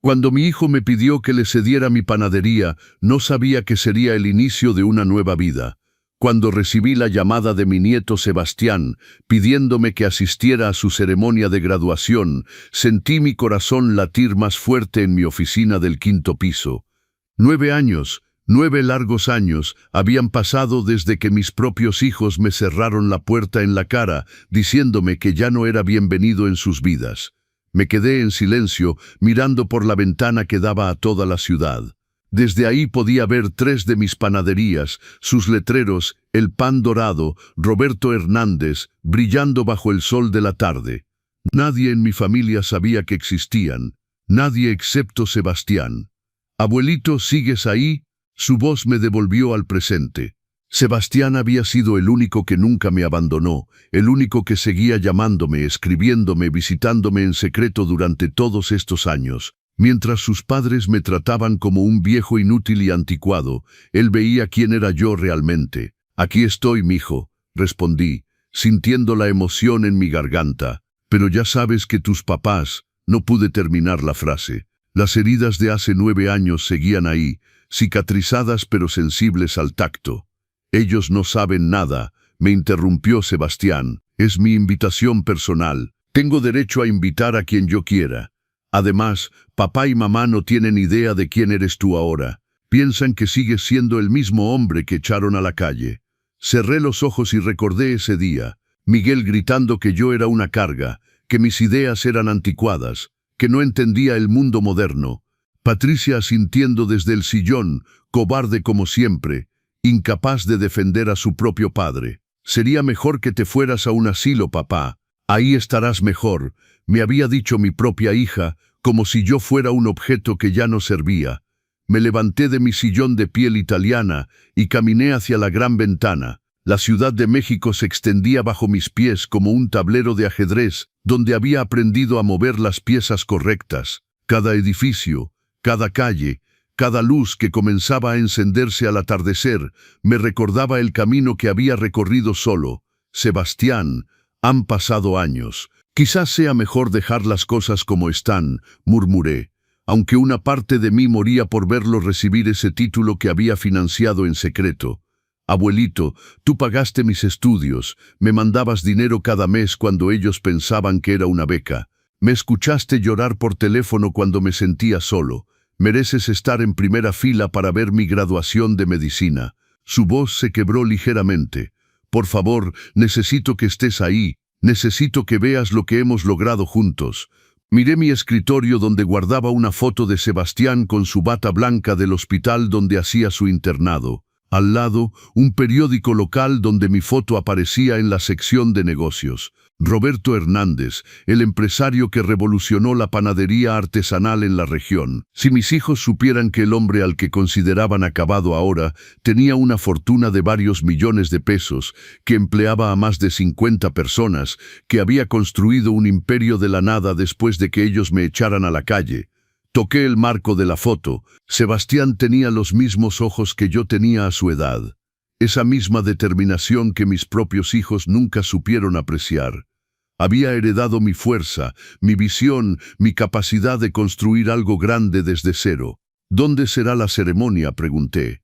Cuando mi hijo me pidió que le cediera mi panadería, no sabía que sería el inicio de una nueva vida. Cuando recibí la llamada de mi nieto Sebastián, pidiéndome que asistiera a su ceremonia de graduación, sentí mi corazón latir más fuerte en mi oficina del 5º piso. 9 años, 9 largos años, habían pasado desde que mis propios hijos me cerraron la puerta en la cara, diciéndome que ya no era bienvenido en sus vidas. Me quedé en silencio, mirando por la ventana que daba a toda la ciudad. Desde ahí podía ver 3 de mis panaderías, sus letreros, El Pan Dorado, Roberto Hernández, brillando bajo el sol de la tarde. Nadie en mi familia sabía que existían, nadie excepto Sebastián. «Abuelito, ¿sigues ahí?». Su voz me devolvió al presente. Sebastián había sido el único que nunca me abandonó, el único que seguía llamándome, escribiéndome, visitándome en secreto durante todos estos años. Mientras sus padres me trataban como un viejo inútil y anticuado, él veía quién era yo realmente. «Aquí estoy, mijo», respondí, sintiendo la emoción en mi garganta. «Pero ya sabes que tus papás…». No pude terminar la frase. Las heridas de hace 9 años seguían ahí, cicatrizadas pero sensibles al tacto. «Ellos no saben nada», me interrumpió Sebastián. «Es mi invitación personal. Tengo derecho a invitar a quien yo quiera. Además, papá y mamá no tienen idea de quién eres tú ahora. Piensan que sigues siendo el mismo hombre que echaron a la calle». Cerré los ojos y recordé ese día. Miguel gritando que yo era una carga, que mis ideas eran anticuadas, que no entendía el mundo moderno. Patricia asintiendo desde el sillón, cobarde como siempre, incapaz de defender a su propio padre. «Sería mejor que te fueras a un asilo, papá. Ahí estarás mejor», me había dicho mi propia hija, como si yo fuera un objeto que ya no servía. Me levanté de mi sillón de piel italiana y caminé hacia la gran ventana. La Ciudad de México se extendía bajo mis pies como un tablero de ajedrez, donde había aprendido a mover las piezas correctas. Cada edificio, cada calle, cada luz que comenzaba a encenderse al atardecer, me recordaba el camino que había recorrido solo. «Sebastián, han pasado años. Quizás sea mejor dejar las cosas como están», murmuré, aunque una parte de mí moría por verlo recibir ese título que había financiado en secreto. «Abuelito, tú pagaste mis estudios, me mandabas dinero cada mes cuando ellos pensaban que era una beca. Me escuchaste llorar por teléfono cuando me sentía solo. Mereces estar en primera fila para ver mi graduación de medicina». Su voz se quebró ligeramente. «Por favor, necesito que estés ahí, necesito que veas lo que hemos logrado juntos». Miré mi escritorio donde guardaba una foto de Sebastián con su bata blanca del hospital donde hacía su internado. Al lado, un periódico local donde mi foto aparecía en la sección de negocios. Roberto Hernández, el empresario que revolucionó la panadería artesanal en la región. Si mis hijos supieran que el hombre al que consideraban acabado ahora tenía una fortuna de varios millones de pesos, que empleaba a más de 50 personas, que había construido un imperio de la nada después de que ellos me echaran a la calle. Toqué el marco de la foto. Sebastián tenía los mismos ojos que yo tenía a su edad. Esa misma determinación que mis propios hijos nunca supieron apreciar. Había heredado mi fuerza, mi visión, mi capacidad de construir algo grande desde cero. «¿Dónde será la ceremonia?», pregunté.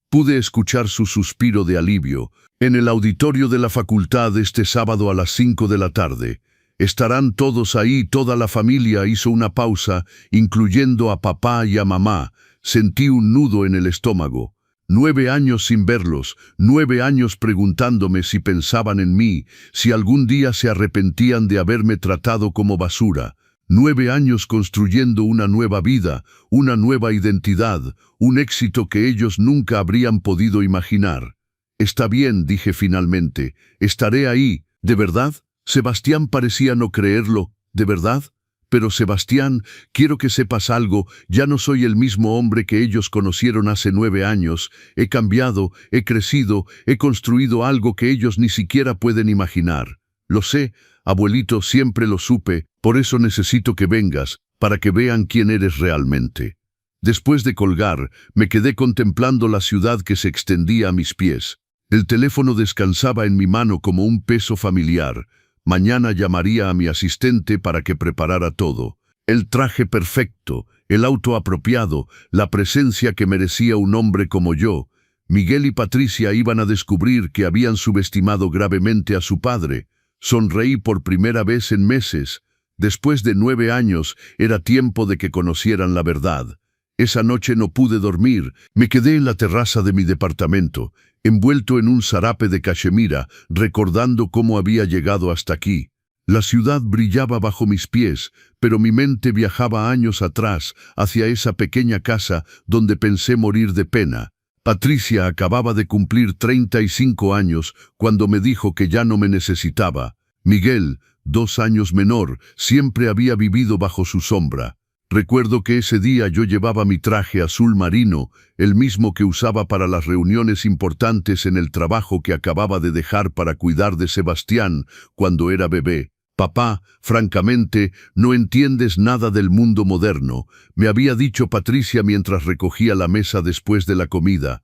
Pude escuchar su suspiro de alivio. «En el auditorio de la facultad este sábado a las 5 de la tarde. Estarán todos ahí». Toda la familia hizo una pausa, incluyendo a papá y a mamá. Sentí un nudo en el estómago. 9 años sin verlos, 9 años preguntándome si pensaban en mí, si algún día se arrepentían de haberme tratado como basura. 9 años construyendo una nueva vida, una nueva identidad, un éxito que ellos nunca habrían podido imaginar. «Está bien», dije finalmente, «estaré ahí». «¿De verdad?». Sebastián parecía no creerlo. «¿De verdad?». «Pero Sebastián, quiero que sepas algo, ya no soy el mismo hombre que ellos conocieron hace 9 años. He cambiado, he crecido, he construido algo que ellos ni siquiera pueden imaginar». «Lo sé, abuelito, siempre lo supe, por eso necesito que vengas, para que vean quién eres realmente». Después de colgar, me quedé contemplando la ciudad que se extendía a mis pies. El teléfono descansaba en mi mano como un peso familiar. Mañana llamaría a mi asistente para que preparara todo. El traje perfecto, el auto apropiado, la presencia que merecía un hombre como yo. Miguel y Patricia iban a descubrir que habían subestimado gravemente a su padre. Sonreí por primera vez en meses. Después de 9 años, era tiempo de que conocieran la verdad. Esa noche no pude dormir. Me quedé en la terraza de mi departamento, envuelto en un zarape de cachemira, recordando cómo había llegado hasta aquí. La ciudad brillaba bajo mis pies, pero mi mente viajaba años atrás, hacia esa pequeña casa donde pensé morir de pena. Patricia acababa de cumplir 35 años cuando me dijo que ya no me necesitaba. Miguel, 2 años menor, siempre había vivido bajo su sombra. Recuerdo que ese día yo llevaba mi traje azul marino, el mismo que usaba para las reuniones importantes en el trabajo que acababa de dejar para cuidar de Sebastián cuando era bebé. Papá, francamente, no entiendes nada del mundo moderno, me había dicho Patricia mientras recogía la mesa después de la comida.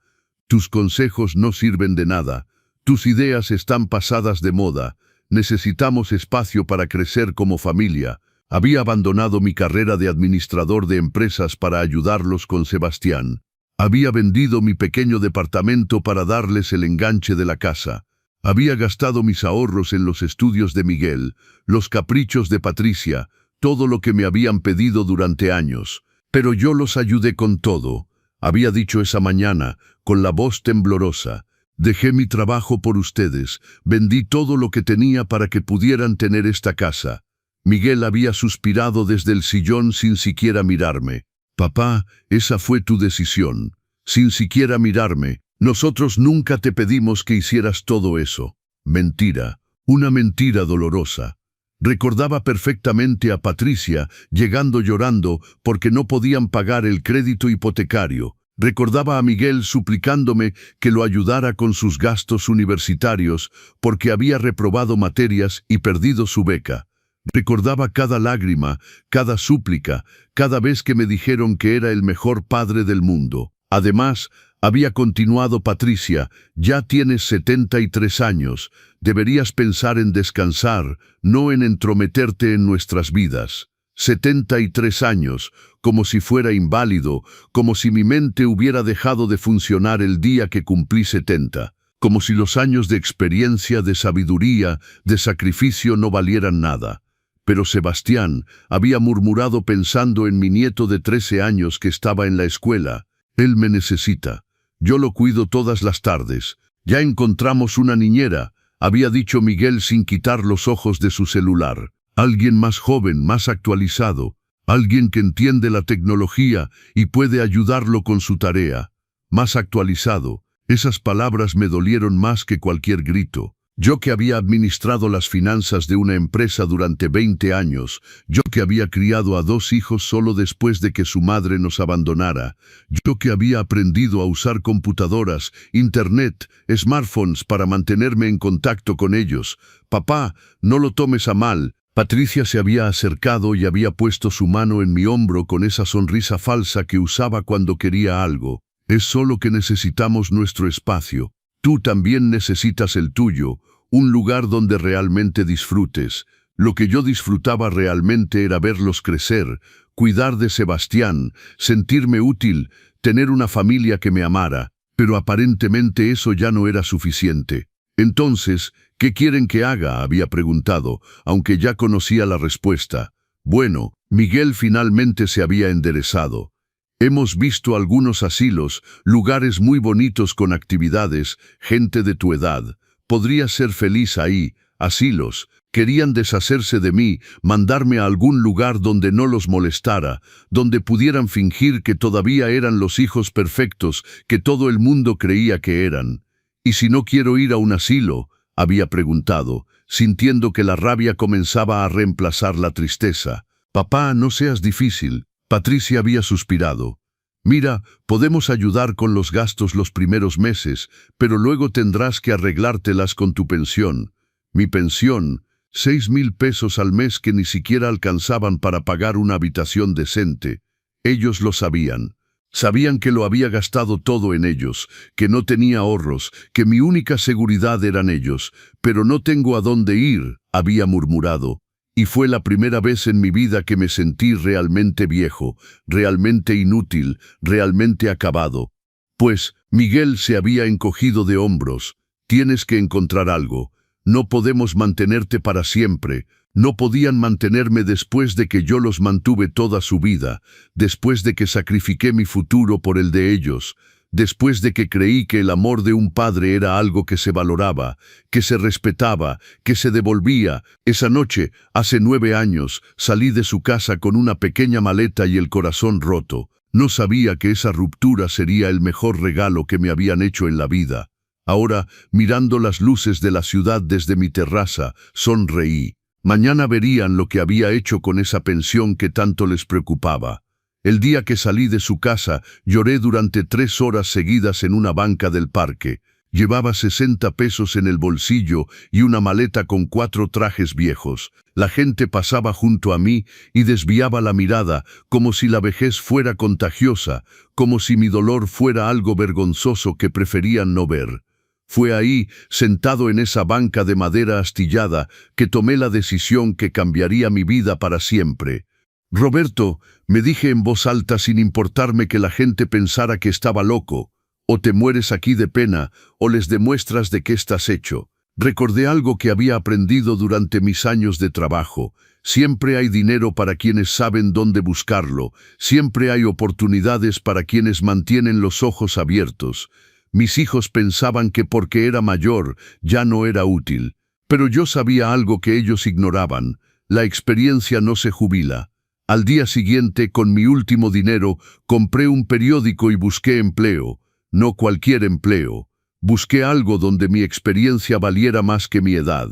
Tus consejos no sirven de nada, tus ideas están pasadas de moda, necesitamos espacio para crecer como familia. Había abandonado mi carrera de administrador de empresas para ayudarlos con Sebastián. Había vendido mi pequeño departamento para darles el enganche de la casa. Había gastado mis ahorros en los estudios de Miguel, los caprichos de Patricia, todo lo que me habían pedido durante años. Pero yo los ayudé con todo. Había dicho esa mañana, con la voz temblorosa, dejé mi trabajo por ustedes, vendí todo lo que tenía para que pudieran tener esta casa. Miguel había suspirado desde el sillón sin siquiera mirarme. Papá, esa fue tu decisión. Sin siquiera mirarme. Nosotros nunca te pedimos que hicieras todo eso. Mentira, una mentira dolorosa. Recordaba perfectamente a Patricia llegando llorando porque no podían pagar el crédito hipotecario. Recordaba a Miguel suplicándome que lo ayudara con sus gastos universitarios porque había reprobado materias y perdido su beca. Recordaba cada lágrima, cada súplica, cada vez que me dijeron que era el mejor padre del mundo. Además, había continuado Patricia, ya tienes 73 años, deberías pensar en descansar, no en entrometerte en nuestras vidas. 73 años, como si fuera inválido, como si mi mente hubiera dejado de funcionar el día que cumplí 70, como si los años de experiencia, de sabiduría, de sacrificio no valieran nada. Pero Sebastián había murmurado pensando en mi nieto de 13 años que estaba en la escuela. Él me necesita. Yo lo cuido todas las tardes. Ya encontramos una niñera, había dicho Miguel sin quitar los ojos de su celular. Alguien más joven, más actualizado. Alguien que entiende la tecnología y puede ayudarlo con su tarea. Más actualizado. Esas palabras me dolieron más que cualquier grito. Yo que había administrado las finanzas de una empresa durante 20 años, yo que había criado a 2 hijos solo después de que su madre nos abandonara, yo que había aprendido a usar computadoras, internet, smartphones para mantenerme en contacto con ellos. Papá, no lo tomes a mal. Patricia se había acercado y había puesto su mano en mi hombro con esa sonrisa falsa que usaba cuando quería algo. Es solo que necesitamos nuestro espacio. Tú también necesitas el tuyo, un lugar donde realmente disfrutes. Lo que yo disfrutaba realmente era verlos crecer, cuidar de Sebastián, sentirme útil, tener una familia que me amara, pero aparentemente eso ya no era suficiente. Entonces, ¿qué quieren que haga?, había preguntado, aunque ya conocía la respuesta. Bueno, Miguel finalmente se había enderezado. Hemos visto algunos asilos, lugares muy bonitos con actividades, gente de tu edad. Podrías ser feliz ahí, asilos. Querían deshacerse de mí, mandarme a algún lugar donde no los molestara, donde pudieran fingir que todavía eran los hijos perfectos que todo el mundo creía que eran. ¿Y si no quiero ir a un asilo?, había preguntado, sintiendo que la rabia comenzaba a reemplazar la tristeza. Papá, no seas difícil. Patricia había suspirado. Mira, podemos ayudar con los gastos los primeros meses, pero luego tendrás que arreglártelas con tu pensión. Mi pensión, 6,000 pesos al mes que ni siquiera alcanzaban para pagar una habitación decente. Ellos lo sabían. Sabían que lo había gastado todo en ellos, que no tenía ahorros, que mi única seguridad eran ellos. Pero no tengo a dónde ir, había murmurado. y fue la primera vez en mi vida que me sentí realmente viejo, realmente inútil, realmente acabado. Pues, Miguel se había encogido de hombros. Tienes que encontrar algo. No podemos mantenerte para siempre. No podían mantenerme después de que yo los mantuve toda su vida, después de que sacrifiqué mi futuro por el de ellos, después de que creí que el amor de un padre era algo que se valoraba, que se respetaba, que se devolvía. Esa noche, hace 9 años, salí de su casa con una pequeña maleta y el corazón roto. No sabía que esa ruptura sería el mejor regalo que me habían hecho en la vida. Ahora, mirando las luces de la ciudad desde mi terraza, sonreí. Mañana verían lo que había hecho con esa pensión que tanto les preocupaba. El día que salí de su casa, lloré durante 3 horas seguidas en una banca del parque. Llevaba 60 pesos en el bolsillo y una maleta con 4 trajes viejos. La gente pasaba junto a mí y desviaba la mirada, como si la vejez fuera contagiosa, como si mi dolor fuera algo vergonzoso que preferían no ver. Fue ahí, sentado en esa banca de madera astillada, que tomé la decisión que cambiaría mi vida para siempre. Roberto, me dije en voz alta sin importarme que la gente pensara que estaba loco, o te mueres aquí de pena, o les demuestras de qué estás hecho. Recordé algo que había aprendido durante mis años de trabajo. Siempre hay dinero para quienes saben dónde buscarlo, siempre hay oportunidades para quienes mantienen los ojos abiertos. Mis hijos pensaban que porque era mayor ya no era útil, pero yo sabía algo que ellos ignoraban. La experiencia no se jubila. Al día siguiente, con mi último dinero, compré un periódico y busqué empleo. No cualquier empleo. Busqué algo donde mi experiencia valiera más que mi edad.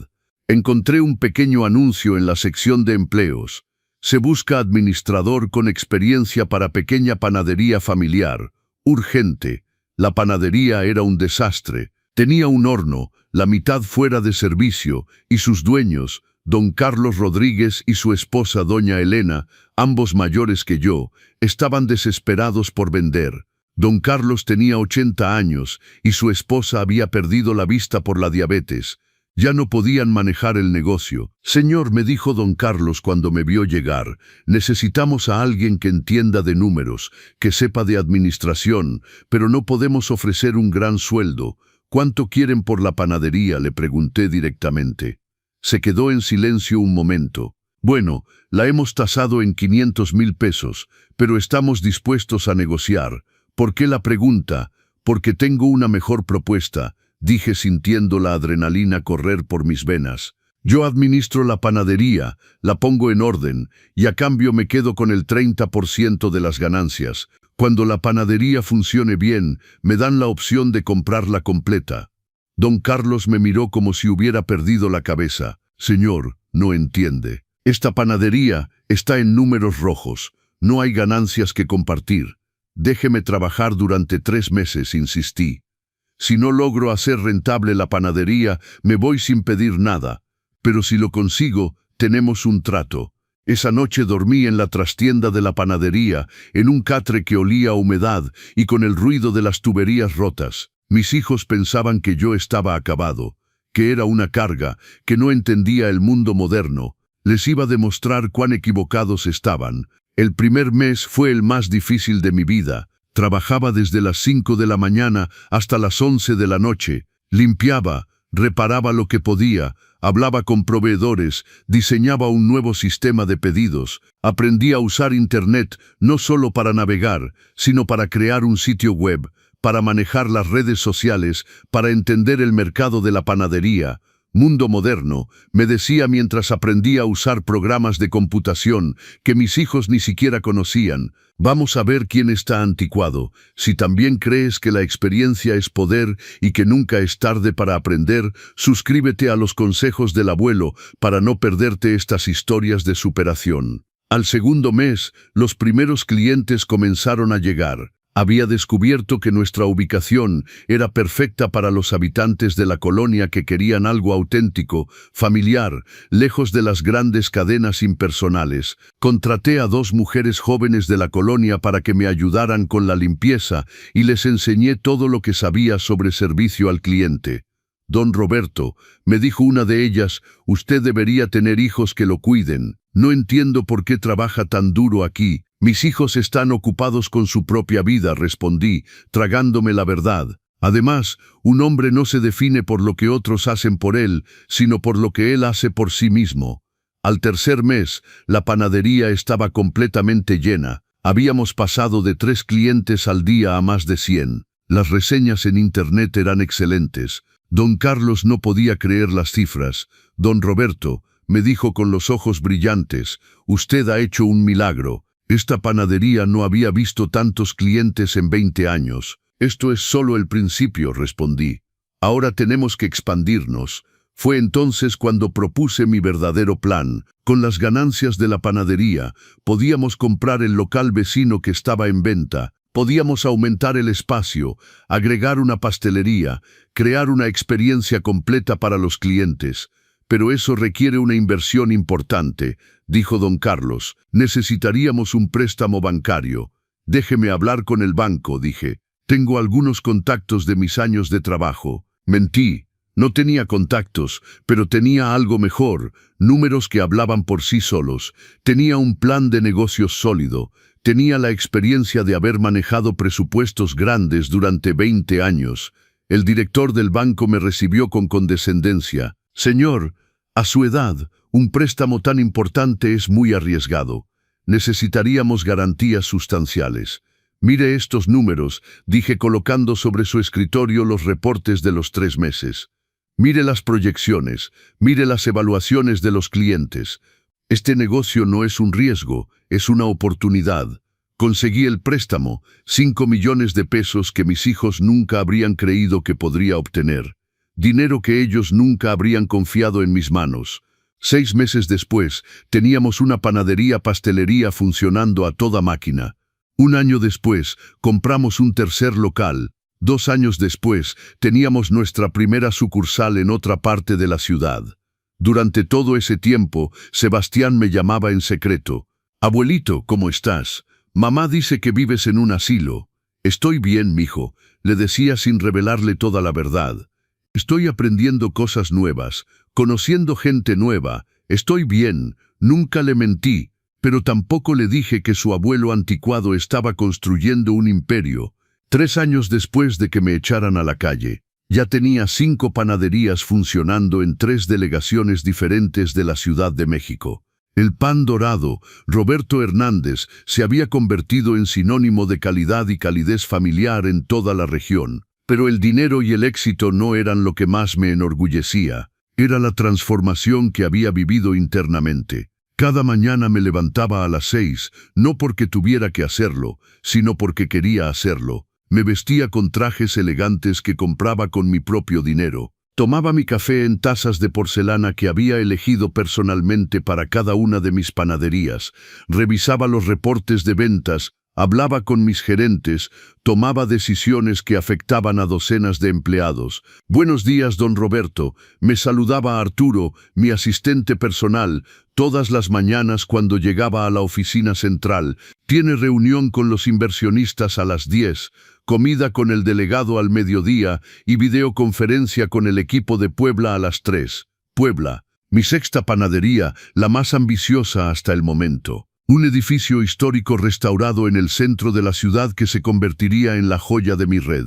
Encontré un pequeño anuncio en la sección de empleos. Se busca administrador con experiencia para pequeña panadería familiar. Urgente. La panadería era un desastre. Tenía un horno, la mitad fuera de servicio, y sus dueños, don Carlos Rodríguez y su esposa doña Elena, ambos mayores que yo, estaban desesperados por vender. Don Carlos tenía 80 años y su esposa había perdido la vista por la diabetes. Ya no podían manejar el negocio. Señor, me dijo don Carlos cuando me vio llegar, necesitamos a alguien que entienda de números, que sepa de administración, pero no podemos ofrecer un gran sueldo. ¿Cuánto quieren por la panadería?, le pregunté directamente. Se quedó en silencio un momento. Bueno, la hemos tasado en 500,000 pesos, pero estamos dispuestos a negociar. ¿Por qué la pregunta? Porque tengo una mejor propuesta, dije sintiendo la adrenalina correr por mis venas. Yo administro la panadería, la pongo en orden, y a cambio me quedo con el 30% de las ganancias. Cuando la panadería funcione bien, me dan la opción de comprarla completa. Don Carlos me miró como si hubiera perdido la cabeza. Señor, no entiende. Esta panadería está en números rojos. No hay ganancias que compartir. Déjeme trabajar durante 3 meses, insistí. Si no logro hacer rentable la panadería, me voy sin pedir nada. Pero si lo consigo, tenemos un trato. Esa noche dormí en la trastienda de la panadería, en un catre que olía a humedad y con el ruido de las tuberías rotas. Mis hijos pensaban que yo estaba acabado, que era una carga, que no entendía el mundo moderno. Les iba a demostrar cuán equivocados estaban. El primer mes fue el más difícil de mi vida. Trabajaba desde las 5 de la mañana hasta las 11 de la noche. Limpiaba, reparaba lo que podía, hablaba con proveedores, diseñaba un nuevo sistema de pedidos. Aprendí a usar Internet no solo para navegar, sino para crear un sitio web, para manejar las redes sociales, para entender el mercado de la panadería. Mundo moderno, me decía mientras aprendía a usar programas de computación que mis hijos ni siquiera conocían. Vamos a ver quién está anticuado. Si también crees que la experiencia es poder y que nunca es tarde para aprender, suscríbete a los consejos del abuelo para no perderte estas historias de superación. Al segundo mes, los primeros clientes comenzaron a llegar. Había descubierto que nuestra ubicación era perfecta para los habitantes de la colonia que querían algo auténtico, familiar, lejos de las grandes cadenas impersonales. Contraté a 2 mujeres jóvenes de la colonia para que me ayudaran con la limpieza y les enseñé todo lo que sabía sobre servicio al cliente. Don Roberto, me dijo una de ellas, usted debería tener hijos que lo cuiden. No entiendo por qué trabaja tan duro aquí. Mis hijos están ocupados con su propia vida, respondí, tragándome la verdad. Además, un hombre no se define por lo que otros hacen por él, sino por lo que él hace por sí mismo. Al tercer mes, la panadería estaba completamente llena. Habíamos pasado de 3 clientes al día a más de 100. Las reseñas en internet eran excelentes. Don Carlos no podía creer las cifras. Don Roberto, me dijo con los ojos brillantes, usted ha hecho un milagro. Esta panadería no había visto tantos clientes en 20 años. Esto es solo el principio, respondí. Ahora tenemos que expandirnos. Fue entonces cuando propuse mi verdadero plan. Con las ganancias de la panadería, podíamos comprar el local vecino que estaba en venta. Podíamos aumentar el espacio, agregar una pastelería, crear una experiencia completa para los clientes. Pero eso requiere una inversión importante, dijo don Carlos. Necesitaríamos un préstamo bancario. Déjeme hablar con el banco, dije. Tengo algunos contactos de mis años de trabajo. Mentí. No tenía contactos, pero tenía algo mejor, números que hablaban por sí solos. Tenía un plan de negocios sólido. Tenía la experiencia de haber manejado presupuestos grandes durante 20 años. El director del banco me recibió con condescendencia. Señor, a su edad, un préstamo tan importante es muy arriesgado. Necesitaríamos garantías sustanciales. Mire estos números, dije colocando sobre su escritorio los reportes de los 3 meses. Mire las proyecciones, mire las evaluaciones de los clientes. Este negocio no es un riesgo, es una oportunidad. Conseguí el préstamo, 5 millones de pesos que mis hijos nunca habrían creído que podría obtener. Dinero que ellos nunca habrían confiado en mis manos. 6 meses después, teníamos una panadería-pastelería funcionando a toda máquina. 1 año después, compramos un tercer local. 2 años después, teníamos nuestra primera sucursal en otra parte de la ciudad. Durante todo ese tiempo, Sebastián me llamaba en secreto. Abuelito, ¿cómo estás? Mamá dice que vives en un asilo. Estoy bien, mijo, le decía sin revelarle toda la verdad. Estoy aprendiendo cosas nuevas, conociendo gente nueva. Estoy bien, nunca le mentí, pero tampoco le dije que su abuelo anticuado estaba construyendo un imperio. 3 años después de que me echaran a la calle, ya tenía 5 panaderías funcionando en 3 delegaciones diferentes de la Ciudad de México. El pan dorado, Roberto Hernández, se había convertido en sinónimo de calidad y calidez familiar en toda la región. Pero el dinero y el éxito no eran lo que más me enorgullecía. Era la transformación que había vivido internamente. Cada mañana me levantaba a las 6, no porque tuviera que hacerlo, sino porque quería hacerlo. Me vestía con trajes elegantes que compraba con mi propio dinero. Tomaba mi café en tazas de porcelana que había elegido personalmente para cada una de mis panaderías. Revisaba los reportes de ventas, hablaba con mis gerentes, tomaba decisiones que afectaban a docenas de empleados. Buenos días, don Roberto. Me saludaba Arturo, mi asistente personal, todas las mañanas cuando llegaba a la oficina central. Tiene reunión con los inversionistas a las 10, comida con el delegado al mediodía y videoconferencia con el equipo de Puebla a las 3. Puebla, mi 6ª panadería, la más ambiciosa hasta el momento. Un edificio histórico restaurado en el centro de la ciudad que se convertiría en la joya de mi red.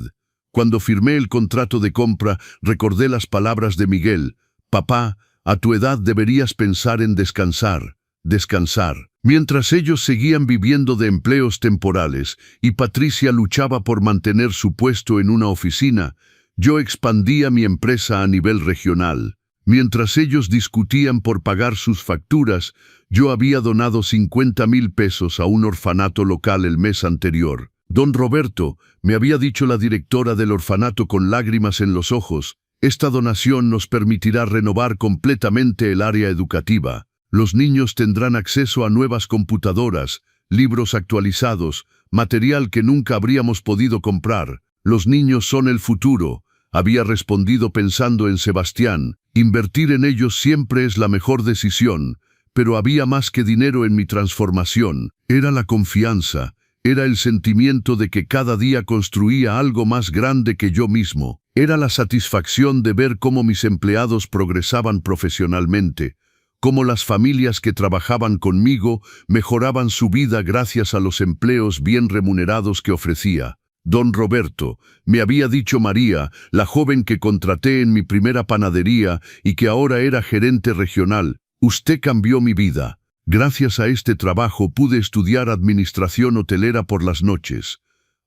Cuando firmé el contrato de compra, recordé las palabras de Miguel. Papá, a tu edad deberías pensar en descansar. Descansar. Mientras ellos seguían viviendo de empleos temporales y Patricia luchaba por mantener su puesto en una oficina, yo expandía mi empresa a nivel regional. Mientras ellos discutían por pagar sus facturas, yo había donado 50,000 pesos a un orfanato local el mes anterior. Don Roberto, me había dicho la directora del orfanato con lágrimas en los ojos, esta donación nos permitirá renovar completamente el área educativa. Los niños tendrán acceso a nuevas computadoras, libros actualizados, material que nunca habríamos podido comprar. Los niños son el futuro. Había respondido pensando en Sebastián. Invertir en ellos siempre es la mejor decisión, pero había más que dinero en mi transformación. Era la confianza, era el sentimiento de que cada día construía algo más grande que yo mismo. Era la satisfacción de ver cómo mis empleados progresaban profesionalmente, cómo las familias que trabajaban conmigo mejoraban su vida gracias a los empleos bien remunerados que ofrecía. Don Roberto, me había dicho María, la joven que contraté en mi primera panadería y que ahora era gerente regional, usted cambió mi vida. Gracias a este trabajo pude estudiar administración hotelera por las noches.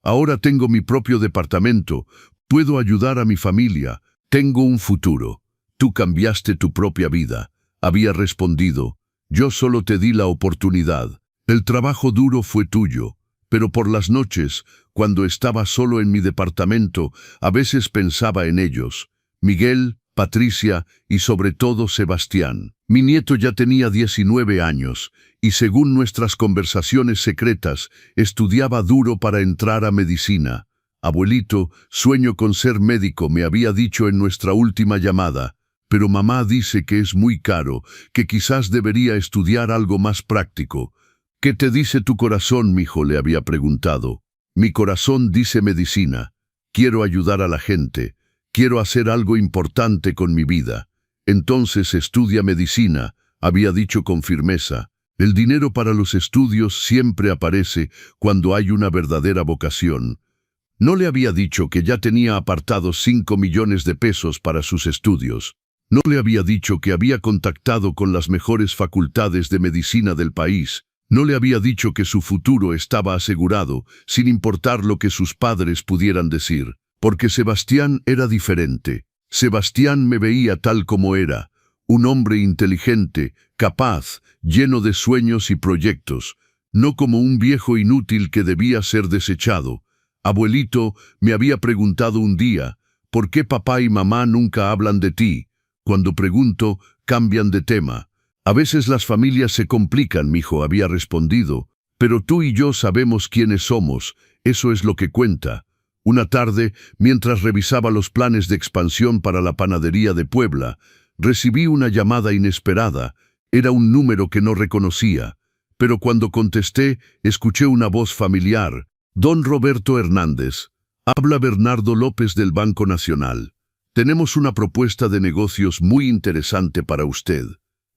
Ahora tengo mi propio departamento, puedo ayudar a mi familia, tengo un futuro. Tú cambiaste tu propia vida. Había respondido, yo solo te di la oportunidad. El trabajo duro fue tuyo, pero por las noches, cuando estaba solo en mi departamento, a veces pensaba en ellos. Miguel, Patricia y sobre todo Sebastián. Mi nieto ya tenía 19 años y según nuestras conversaciones secretas, estudiaba duro para entrar a medicina. Abuelito, sueño con ser médico, me había dicho en nuestra última llamada. Pero mamá dice que es muy caro, que quizás debería estudiar algo más práctico. ¿Qué te dice tu corazón, mijo?, le había preguntado. Mi corazón dice medicina. Quiero ayudar a la gente. Quiero hacer algo importante con mi vida. Entonces estudia medicina, había dicho con firmeza. El dinero para los estudios siempre aparece cuando hay una verdadera vocación. No le había dicho que ya tenía apartados 5 millones de pesos para sus estudios. No le había dicho que había contactado con las mejores facultades de medicina del país. No le había dicho que su futuro estaba asegurado, sin importar lo que sus padres pudieran decir. Porque Sebastián era diferente. Sebastián me veía tal como era, un hombre inteligente, capaz, lleno de sueños y proyectos, no como un viejo inútil que debía ser desechado. Abuelito, me había preguntado un día, ¿por qué papá y mamá nunca hablan de ti? Cuando pregunto, cambian de tema. A veces las familias se complican, mijo, había respondido, pero tú y yo sabemos quiénes somos, eso es lo que cuenta. Una tarde, mientras revisaba los planes de expansión para la panadería de Puebla, recibí una llamada inesperada. Era un número que no reconocía, pero cuando contesté, escuché una voz familiar. Don Roberto Hernández. Habla Bernardo López del Banco Nacional. Tenemos una propuesta de negocios muy interesante para usted.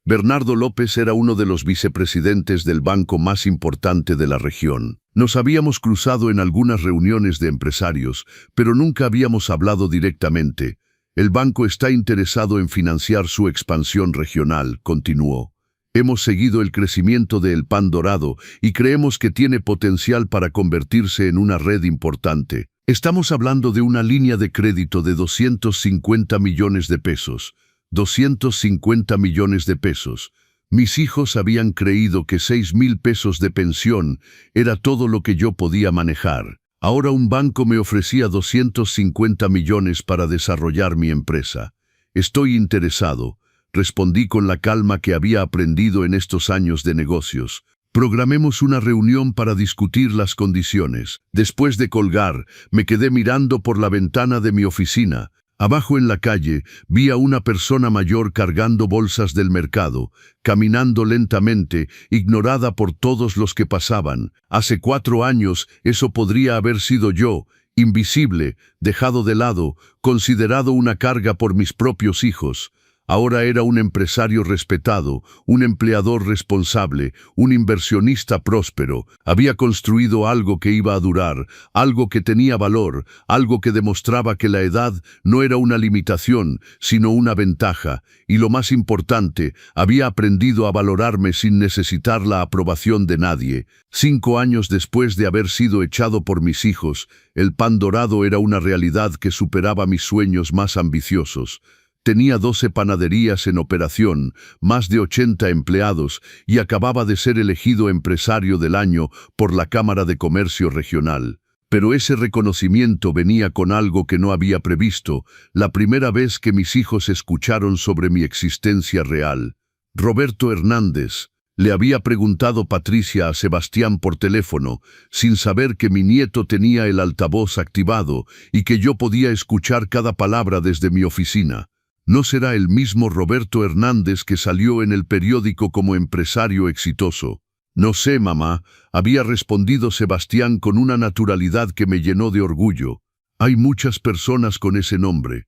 Bernardo López era uno de los vicepresidentes del banco más importante de la región. Nos habíamos cruzado en algunas reuniones de empresarios, pero nunca habíamos hablado directamente. El banco está interesado en financiar su expansión regional, continuó. Hemos seguido el crecimiento de El Pan Dorado y creemos que tiene potencial para convertirse en una red importante. Estamos hablando de una línea de crédito de 250 millones de pesos. 250 millones de pesos. Mis hijos habían creído que 6,000 pesos de pensión era todo lo que yo podía manejar. Ahora un banco me ofrecía 250 millones para desarrollar mi empresa. Estoy interesado, respondí con la calma que había aprendido en estos años de negocios. Programemos una reunión para discutir las condiciones. Después de colgar, me quedé mirando por la ventana de mi oficina. Abajo en la calle, vi a una persona mayor cargando bolsas del mercado, caminando lentamente, ignorada por todos los que pasaban. Hace 4 años, eso podría haber sido yo, invisible, dejado de lado, considerado una carga por mis propios hijos. Ahora era un empresario respetado, un empleador responsable, un inversionista próspero. Había construido algo que iba a durar, algo que tenía valor, algo que demostraba que la edad no era una limitación, sino una ventaja. Y lo más importante, había aprendido a valorarme sin necesitar la aprobación de nadie. 5 años después de haber sido echado por mis hijos, El Pan Dorado era una realidad que superaba mis sueños más ambiciosos. Tenía 12 panaderías en operación, más de 80 empleados y acababa de ser elegido empresario del año por la Cámara de Comercio Regional. Pero ese reconocimiento venía con algo que no había previsto, la primera vez que mis hijos escucharon sobre mi existencia real. Roberto Hernández, le había preguntado Patricia a Sebastián por teléfono, sin saber que mi nieto tenía el altavoz activado y que yo podía escuchar cada palabra desde mi oficina. ¿No será el mismo Roberto Hernández que salió en el periódico como empresario exitoso? No sé, mamá, había respondido Sebastián con una naturalidad que me llenó de orgullo. Hay muchas personas con ese nombre.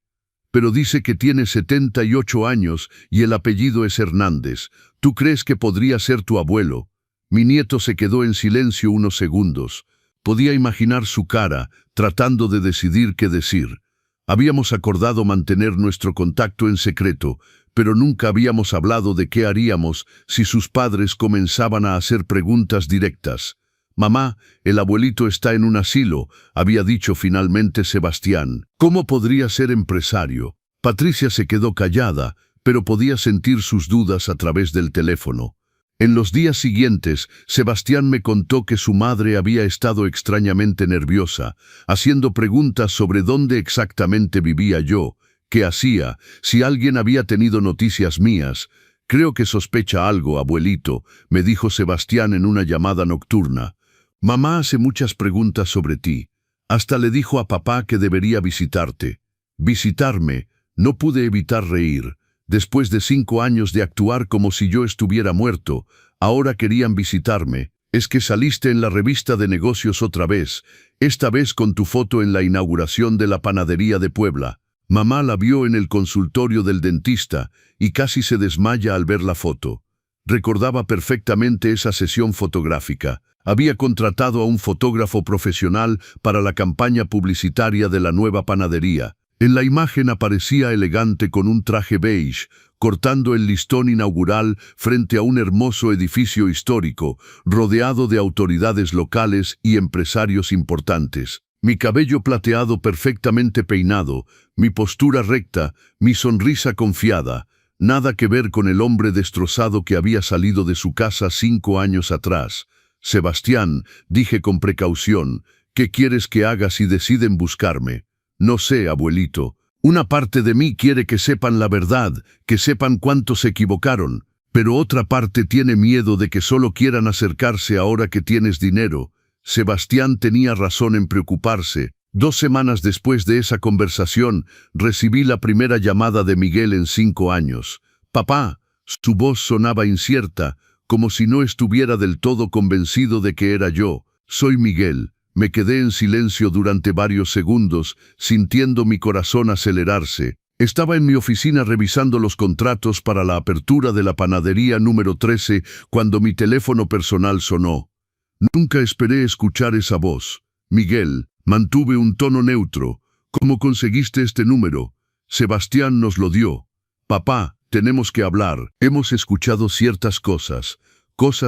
Pero dice que tiene 78 años y el apellido es Hernández. ¿Tú crees que podría ser tu abuelo? Mi nieto se quedó en silencio unos segundos. Podía imaginar su cara, tratando de decidir qué decir. Habíamos acordado mantener nuestro contacto en secreto, pero nunca habíamos hablado de qué haríamos si sus padres comenzaban a hacer preguntas directas. «Mamá, el abuelito está en un asilo», había dicho finalmente Sebastián. «¿Cómo podría ser empresario?» Patricia se quedó callada, pero podía sentir sus dudas a través del teléfono. En los días siguientes, Sebastián me contó que su madre había estado extrañamente nerviosa, haciendo preguntas sobre dónde exactamente vivía yo, qué hacía, si alguien había tenido noticias mías. «Creo que sospecha algo, abuelito», me dijo Sebastián en una llamada nocturna. «Mamá hace muchas preguntas sobre ti. Hasta le dijo a papá que debería visitarte». «¿Visitarme?» No pude evitar reír. Después de 5 años de actuar como si yo estuviera muerto, ahora querían visitarme. «Es que saliste en la revista de negocios otra vez, esta vez con tu foto en la inauguración de la panadería de Puebla». Mamá la vio en el consultorio del dentista y casi se desmaya al ver la foto. Recordaba perfectamente esa sesión fotográfica. Había contratado a un fotógrafo profesional para la campaña publicitaria de la nueva panadería. En la imagen aparecía elegante con un traje beige, cortando el listón inaugural frente a un hermoso edificio histórico, rodeado de autoridades locales y empresarios importantes. Mi cabello plateado perfectamente peinado, mi postura recta, mi sonrisa confiada, nada que ver con el hombre destrozado que había salido de su casa 5 años atrás. «Sebastián», dije con precaución, «¿qué quieres que haga si deciden buscarme?» «No sé, abuelito. Una parte de mí quiere que sepan la verdad, que sepan cuánto se equivocaron, pero otra parte tiene miedo de que solo quieran acercarse ahora que tienes dinero». Sebastián tenía razón en preocuparse. 2 semanas después de esa conversación, recibí la primera llamada de Miguel en 5 años. «Papá». Su voz sonaba incierta, como si no estuviera del todo convencido de que era yo. «Soy Miguel». Me quedé en silencio durante varios segundos, sintiendo mi corazón acelerarse. Estaba en mi oficina revisando los contratos para la apertura de la panadería número 13 cuando mi teléfono personal sonó. Nunca esperé escuchar esa voz. «Miguel», mantuve un tono neutro. «¿Cómo conseguiste este número?» «Sebastián nos lo dio». «Papá, tenemos que hablar. Hemos escuchado ciertas cosas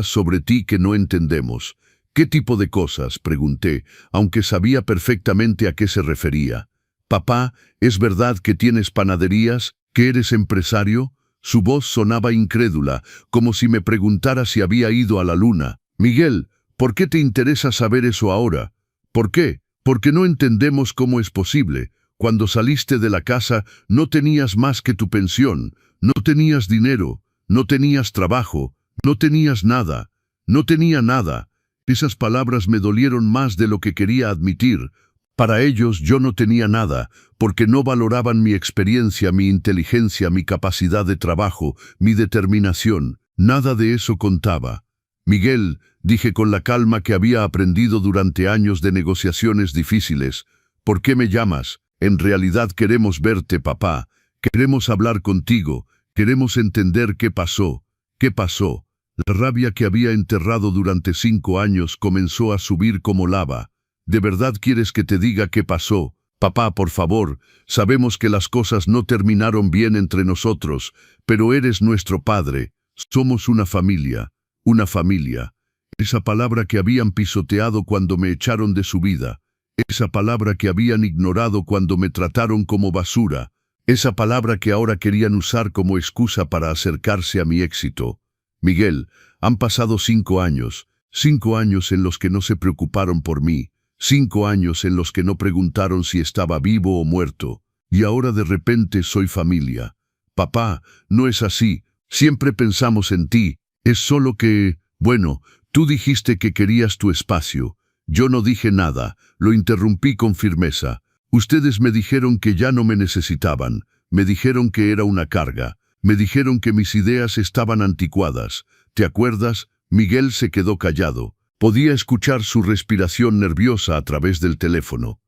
sobre ti que no entendemos». «¿Qué tipo de cosas?», pregunté, aunque sabía perfectamente a qué se refería. «Papá, ¿es verdad que tienes panaderías? ¿Que eres empresario?» Su voz sonaba incrédula, como si me preguntara si había ido a la luna. «Miguel, ¿por qué te interesa saber eso ahora?» «¿Por qué?» «Porque no entendemos cómo es posible. Cuando saliste de la casa no tenías más que tu pensión, no tenías dinero, no tenías trabajo, no tenías nada, no tenía nada». Esas palabras me dolieron más de lo que quería admitir. Para ellos yo no tenía nada, porque no valoraban mi experiencia, mi inteligencia, mi capacidad de trabajo, mi determinación. Nada de eso contaba. «Miguel», dije con la calma que había aprendido durante años de negociaciones difíciles, «¿por qué me llamas? En realidad queremos verte, papá. Queremos hablar contigo. Queremos entender qué pasó». «¿Qué pasó?» La rabia que había enterrado durante 5 años comenzó a subir como lava. «¿De verdad quieres que te diga qué pasó? Papá, por favor, sabemos que las cosas no terminaron bien entre nosotros, pero eres nuestro padre. Somos una familia, una familia». Esa palabra que habían pisoteado cuando me echaron de su vida. Esa palabra que habían ignorado cuando me trataron como basura. Esa palabra que ahora querían usar como excusa para acercarse a mi éxito. «Miguel, han pasado 5 años, 5 años en los que no se preocuparon por mí, 5 años en los que no preguntaron si estaba vivo o muerto, y ahora de repente soy familia. Papá, no es así, siempre pensamos en ti, es solo que, bueno, tú dijiste que querías tu espacio. Yo no dije nada», lo interrumpí con firmeza. «Ustedes me dijeron que ya no me necesitaban, me dijeron que era una carga. Me dijeron que mis ideas estaban anticuadas. ¿Te acuerdas?» Miguel se quedó callado. Podía escuchar su respiración nerviosa a través del teléfono.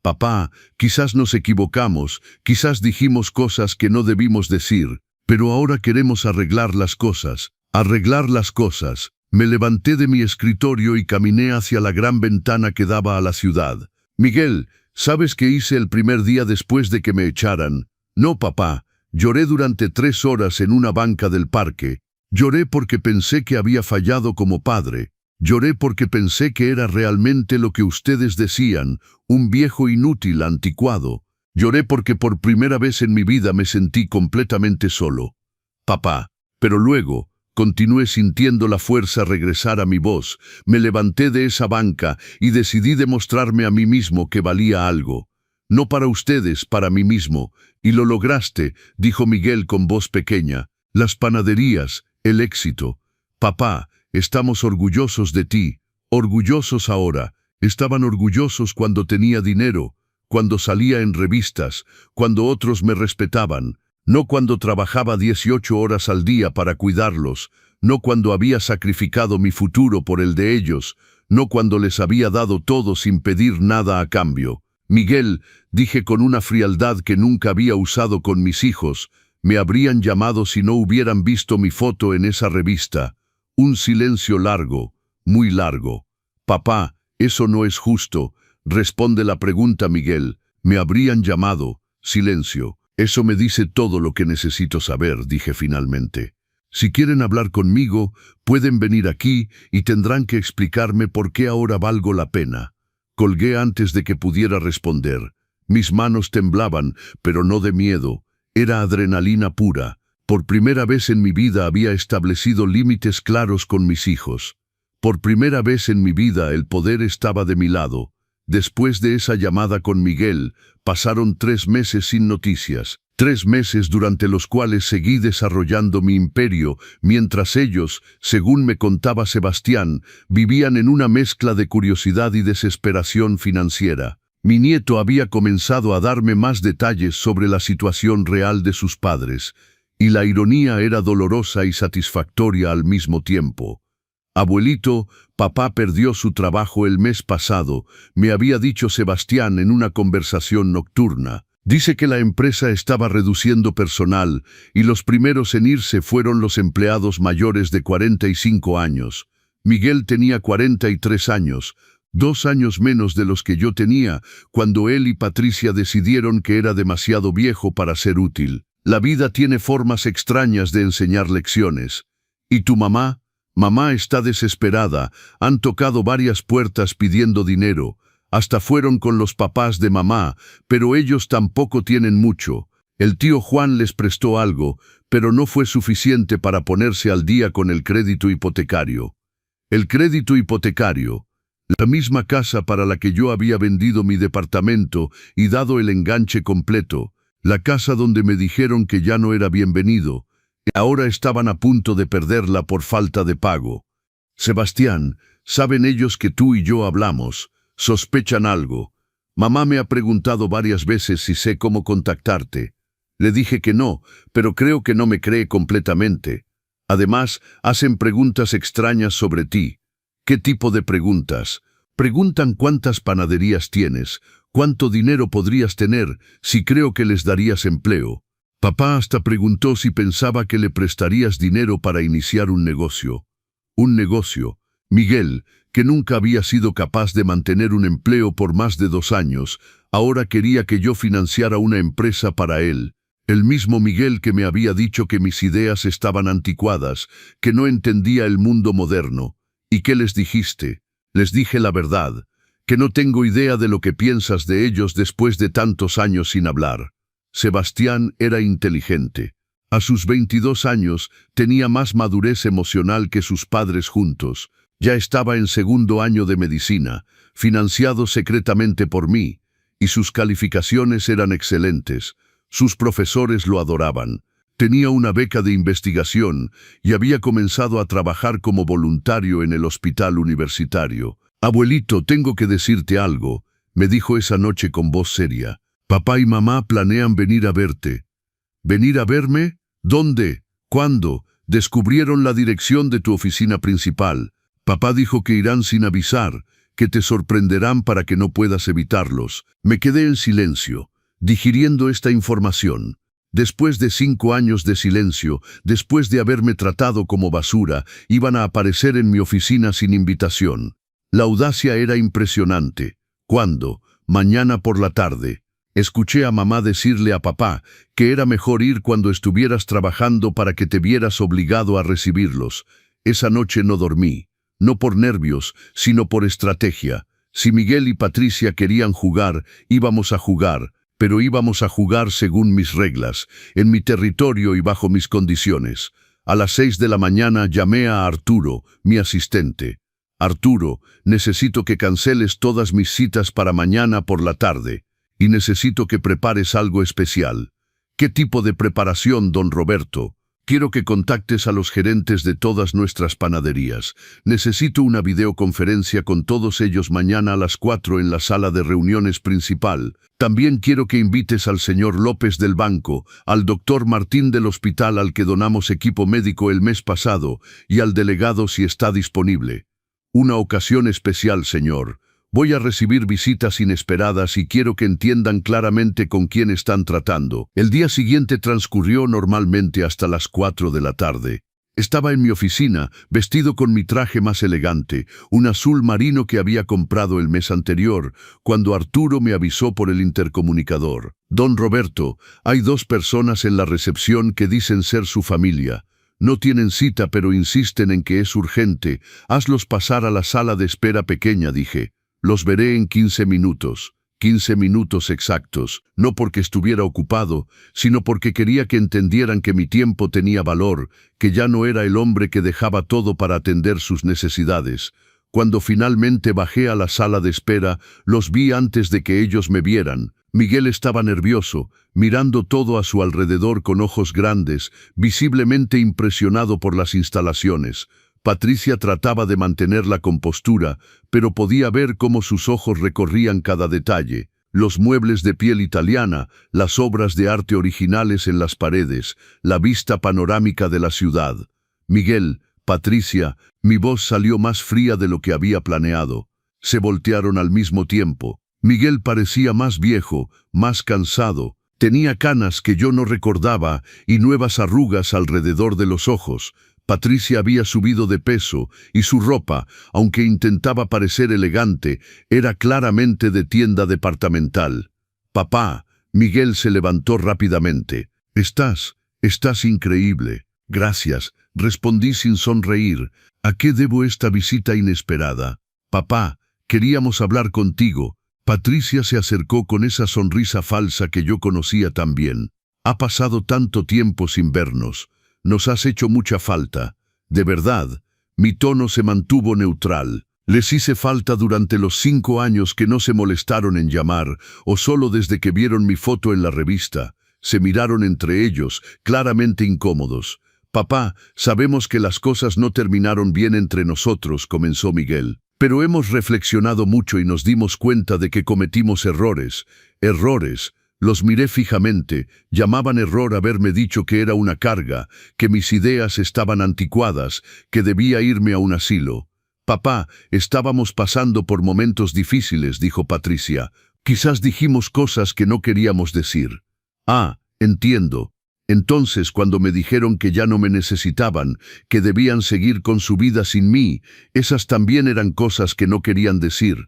Papá, quizás nos equivocamos, quizás dijimos cosas que no debimos decir, pero ahora queremos arreglar las cosas. Arreglar las cosas. Me levanté de mi escritorio y caminé hacia la gran ventana que daba a la ciudad. Miguel, ¿sabes qué hice el primer día después de que me echaran? No, papá. Lloré durante 3 horas en una banca del parque. Lloré porque pensé que había fallado como padre. Lloré porque pensé que era realmente lo que ustedes decían, un viejo inútil, anticuado. Lloré porque por primera vez en mi vida me sentí completamente solo. Papá, pero luego continué sintiendo la fuerza regresar a mi voz. Me levanté de esa banca y decidí demostrarme a mí mismo que valía algo. No para ustedes, para mí mismo. Y lo lograste, dijo Miguel con voz pequeña. Las panaderías, el éxito. Papá, estamos orgullosos de ti. Orgullosos ahora. Estaban orgullosos cuando tenía dinero, cuando salía en revistas, cuando otros me respetaban. No cuando trabajaba 18 horas al día para cuidarlos, no cuando había sacrificado mi futuro por el de ellos, no cuando les había dado todo sin pedir nada a cambio. Miguel, dije con una frialdad que nunca había usado con mis hijos, me habrían llamado si no hubieran visto mi foto en esa revista. Un silencio largo, muy largo. Papá, eso no es justo. Responde la pregunta, Miguel. Me habrían llamado. Silencio. Eso me dice todo lo que necesito saber, dije finalmente. Si quieren hablar conmigo, pueden venir aquí y tendrán que explicarme por qué ahora valgo la pena. Colgué antes de que pudiera responder. Mis manos temblaban, pero no de miedo. Era adrenalina pura. Por primera vez en mi vida había establecido límites claros con mis hijos. Por primera vez en mi vida el poder estaba de mi lado. Después de esa llamada con Miguel, pasaron 3 meses sin noticias. 3 meses durante los cuales seguí desarrollando mi imperio, mientras ellos, según me contaba Sebastián, vivían en una mezcla de curiosidad y desesperación financiera. Mi nieto había comenzado a darme más detalles sobre la situación real de sus padres, y la ironía era dolorosa y satisfactoria al mismo tiempo. Abuelito, papá perdió su trabajo el mes pasado, me había dicho Sebastián en una conversación nocturna. Dice que la empresa estaba reduciendo personal y los primeros en irse fueron los empleados mayores de 45 años. Miguel tenía 43 años, 2 años menos de los que yo tenía, cuando él y Patricia decidieron que era demasiado viejo para ser útil. La vida tiene formas extrañas de enseñar lecciones. ¿Y tu mamá? Mamá está desesperada, han tocado varias puertas pidiendo dinero, hasta fueron con los papás de mamá, pero ellos tampoco tienen mucho. El tío Juan les prestó algo, pero no fue suficiente para ponerse al día con el crédito hipotecario. El crédito hipotecario, la misma casa para la que yo había vendido mi departamento y dado el enganche completo, la casa donde me dijeron que ya no era bienvenido, ahora estaban a punto de perderla por falta de pago. Sebastián, saben ellos que tú y yo hablamos, sospechan algo. Mamá me ha preguntado varias veces si sé cómo contactarte. Le dije que no, pero creo que no me cree completamente. Además, hacen preguntas extrañas sobre ti. ¿Qué tipo de preguntas? Preguntan cuántas panaderías tienes, cuánto dinero podrías tener, si creo que les darías empleo. Papá hasta preguntó si pensaba que le prestarías dinero para iniciar un negocio. Un negocio. Miguel, que nunca había sido capaz de mantener un empleo por más de 2 años, ahora quería que yo financiara una empresa para él. El mismo Miguel que me había dicho que mis ideas estaban anticuadas, que no entendía el mundo moderno. ¿Y qué les dijiste? Les dije la verdad, que no tengo idea de lo que piensas de ellos después de tantos años sin hablar. Sebastián era inteligente. A sus 22 años tenía más madurez emocional que sus padres juntos. Ya estaba en 2.º año de medicina, financiado secretamente por mí, y sus calificaciones eran excelentes. Sus profesores lo adoraban. Tenía una beca de investigación y había comenzado a trabajar como voluntario en el hospital universitario. «Abuelito, tengo que decirte algo», me dijo esa noche con voz seria. «Papá y mamá planean venir a verte». «¿Venir a verme? ¿Dónde? ¿Cuándo?» «Descubrieron la dirección de tu oficina principal. Papá dijo que irán sin avisar, que te sorprenderán para que no puedas evitarlos. Me quedé en silencio, digiriendo esta información. Después de 5 años de silencio, después de haberme tratado como basura, iban a aparecer en mi oficina sin invitación. La audacia era impresionante. ¿Cuándo? Mañana por la tarde. Escuché a mamá decirle a papá que era mejor ir cuando estuvieras trabajando para que te vieras obligado a recibirlos. Esa noche no dormí, no por nervios, sino por estrategia. Si Miguel y Patricia querían jugar, íbamos a jugar, pero íbamos a jugar según mis reglas, en mi territorio y bajo mis condiciones. A las 6 de la mañana llamé a Arturo, mi asistente. Arturo, necesito que canceles todas mis citas para mañana por la tarde. Y necesito que prepares algo especial. ¿Qué tipo de preparación, don Roberto? Quiero que contactes a los gerentes de todas nuestras panaderías. Necesito una videoconferencia con todos ellos mañana a las 4 en la sala de reuniones principal. También quiero que invites al señor López del banco, al doctor Martín del hospital al que donamos equipo médico el mes pasado, y al delegado si está disponible. Una ocasión especial, señor. Voy a recibir visitas inesperadas y quiero que entiendan claramente con quién están tratando. El día siguiente transcurrió normalmente hasta las 4 de la tarde. Estaba en mi oficina, vestido con mi traje más elegante, un azul marino que había comprado el mes anterior, cuando Arturo me avisó por el intercomunicador. Don Roberto, hay 2 personas en la recepción que dicen ser su familia. No tienen cita pero insisten en que es urgente. Hazlos pasar a la sala de espera pequeña, dije. Los veré en 15 minutos. 15 minutos exactos, no porque estuviera ocupado, sino porque quería que entendieran que mi tiempo tenía valor, que ya no era el hombre que dejaba todo para atender sus necesidades. Cuando finalmente bajé a la sala de espera, los vi antes de que ellos me vieran. Miguel estaba nervioso, mirando todo a su alrededor con ojos grandes, visiblemente impresionado por las instalaciones. Patricia trataba de mantener la compostura, pero podía ver cómo sus ojos recorrían cada detalle. Los muebles de piel italiana, las obras de arte originales en las paredes, la vista panorámica de la ciudad. Miguel, Patricia, mi voz salió más fría de lo que había planeado. Se voltearon al mismo tiempo. Miguel parecía más viejo, más cansado. Tenía canas que yo no recordaba y nuevas arrugas alrededor de los ojos. Patricia había subido de peso y su ropa, aunque intentaba parecer elegante, era claramente de tienda departamental. Papá, Miguel se levantó rápidamente. Estás increíble. Gracias, respondí sin sonreír. ¿A qué debo esta visita inesperada? Papá, queríamos hablar contigo. Patricia se acercó con esa sonrisa falsa que yo conocía tan bien. Ha pasado tanto tiempo sin vernos. Nos has hecho mucha falta. De verdad, mi tono se mantuvo neutral. Les hice falta durante los 5 años que no se molestaron en llamar, o solo desde que vieron mi foto en la revista. Se miraron entre ellos, claramente incómodos. Papá, sabemos que las cosas no terminaron bien entre nosotros, comenzó Miguel. Pero hemos reflexionado mucho y nos dimos cuenta de que cometimos errores. Errores. Los miré fijamente, llamaban error haberme dicho que era una carga, que mis ideas estaban anticuadas, que debía irme a un asilo. Papá, estábamos pasando por momentos difíciles, dijo Patricia. Quizás dijimos cosas que no queríamos decir. Ah, entiendo. Entonces, cuando me dijeron que ya no me necesitaban, que debían seguir con su vida sin mí, esas también eran cosas que no querían decir.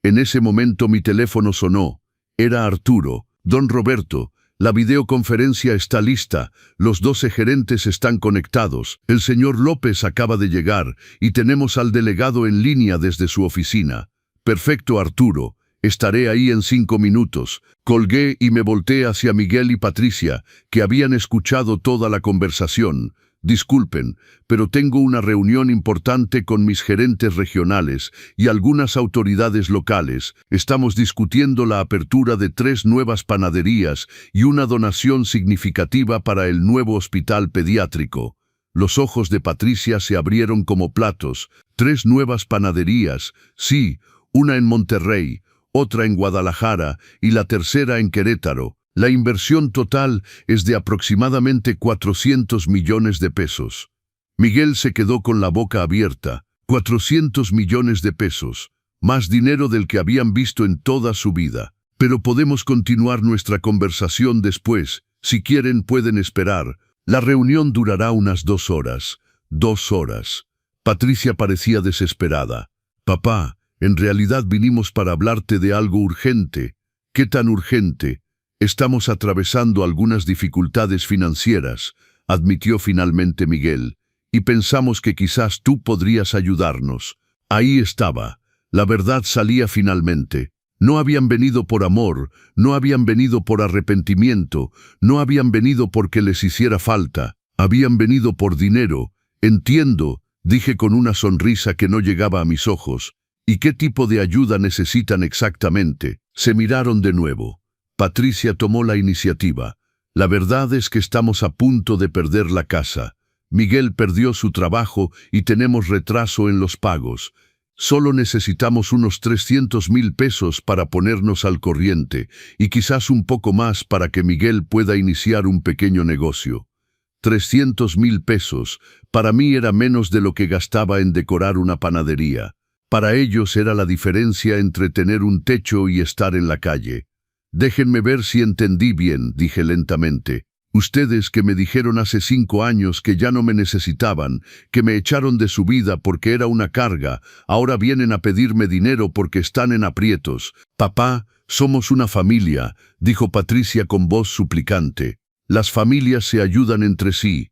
En ese momento mi teléfono sonó. Era Arturo. Don Roberto, la videoconferencia está lista, los 12 gerentes están conectados, el señor López acaba de llegar y tenemos al delegado en línea desde su oficina. Perfecto, Arturo, estaré ahí en 5 minutos. Colgué y me volteé hacia Miguel y Patricia, que habían escuchado toda la conversación. Disculpen, pero tengo una reunión importante con mis gerentes regionales y algunas autoridades locales. Estamos discutiendo la apertura de 3 nuevas panaderías y una donación significativa para el nuevo hospital pediátrico. Los ojos de Patricia se abrieron como platos. 3 nuevas panaderías, sí, una en Monterrey, otra en Guadalajara y la tercera en Querétaro. La inversión total es de aproximadamente 400 millones de pesos. Miguel se quedó con la boca abierta. 400 millones de pesos. más dinero del que habían visto en toda su vida. Pero podemos continuar nuestra conversación después. Si quieren, pueden esperar. La reunión durará unas 2 horas. 2 horas. Patricia parecía desesperada. Papá, en realidad vinimos para hablarte de algo urgente. ¿Qué tan urgente? Estamos atravesando algunas dificultades financieras, admitió finalmente Miguel, y pensamos que quizás tú podrías ayudarnos. Ahí estaba. La verdad salía finalmente. No habían venido por amor, no habían venido por arrepentimiento, no habían venido porque les hiciera falta, habían venido por dinero. Entiendo, dije con una sonrisa que no llegaba a mis ojos. ¿Y qué tipo de ayuda necesitan exactamente? Se miraron de nuevo. Patricia tomó la iniciativa. La verdad es que estamos a punto de perder la casa. Miguel perdió su trabajo y tenemos retraso en los pagos. Solo necesitamos unos 300,000 pesos para ponernos al corriente y quizás un poco más para que Miguel pueda iniciar un pequeño negocio. 300,000 pesos, para mí era menos de lo que gastaba en decorar una panadería. Para ellos era la diferencia entre tener un techo y estar en la calle. Déjenme ver si entendí bien, dije lentamente. Ustedes que me dijeron hace 5 años que ya no me necesitaban, que me echaron de su vida porque era una carga, ahora vienen a pedirme dinero porque están en aprietos. Papá, somos una familia, dijo Patricia con voz suplicante. Las familias se ayudan entre sí.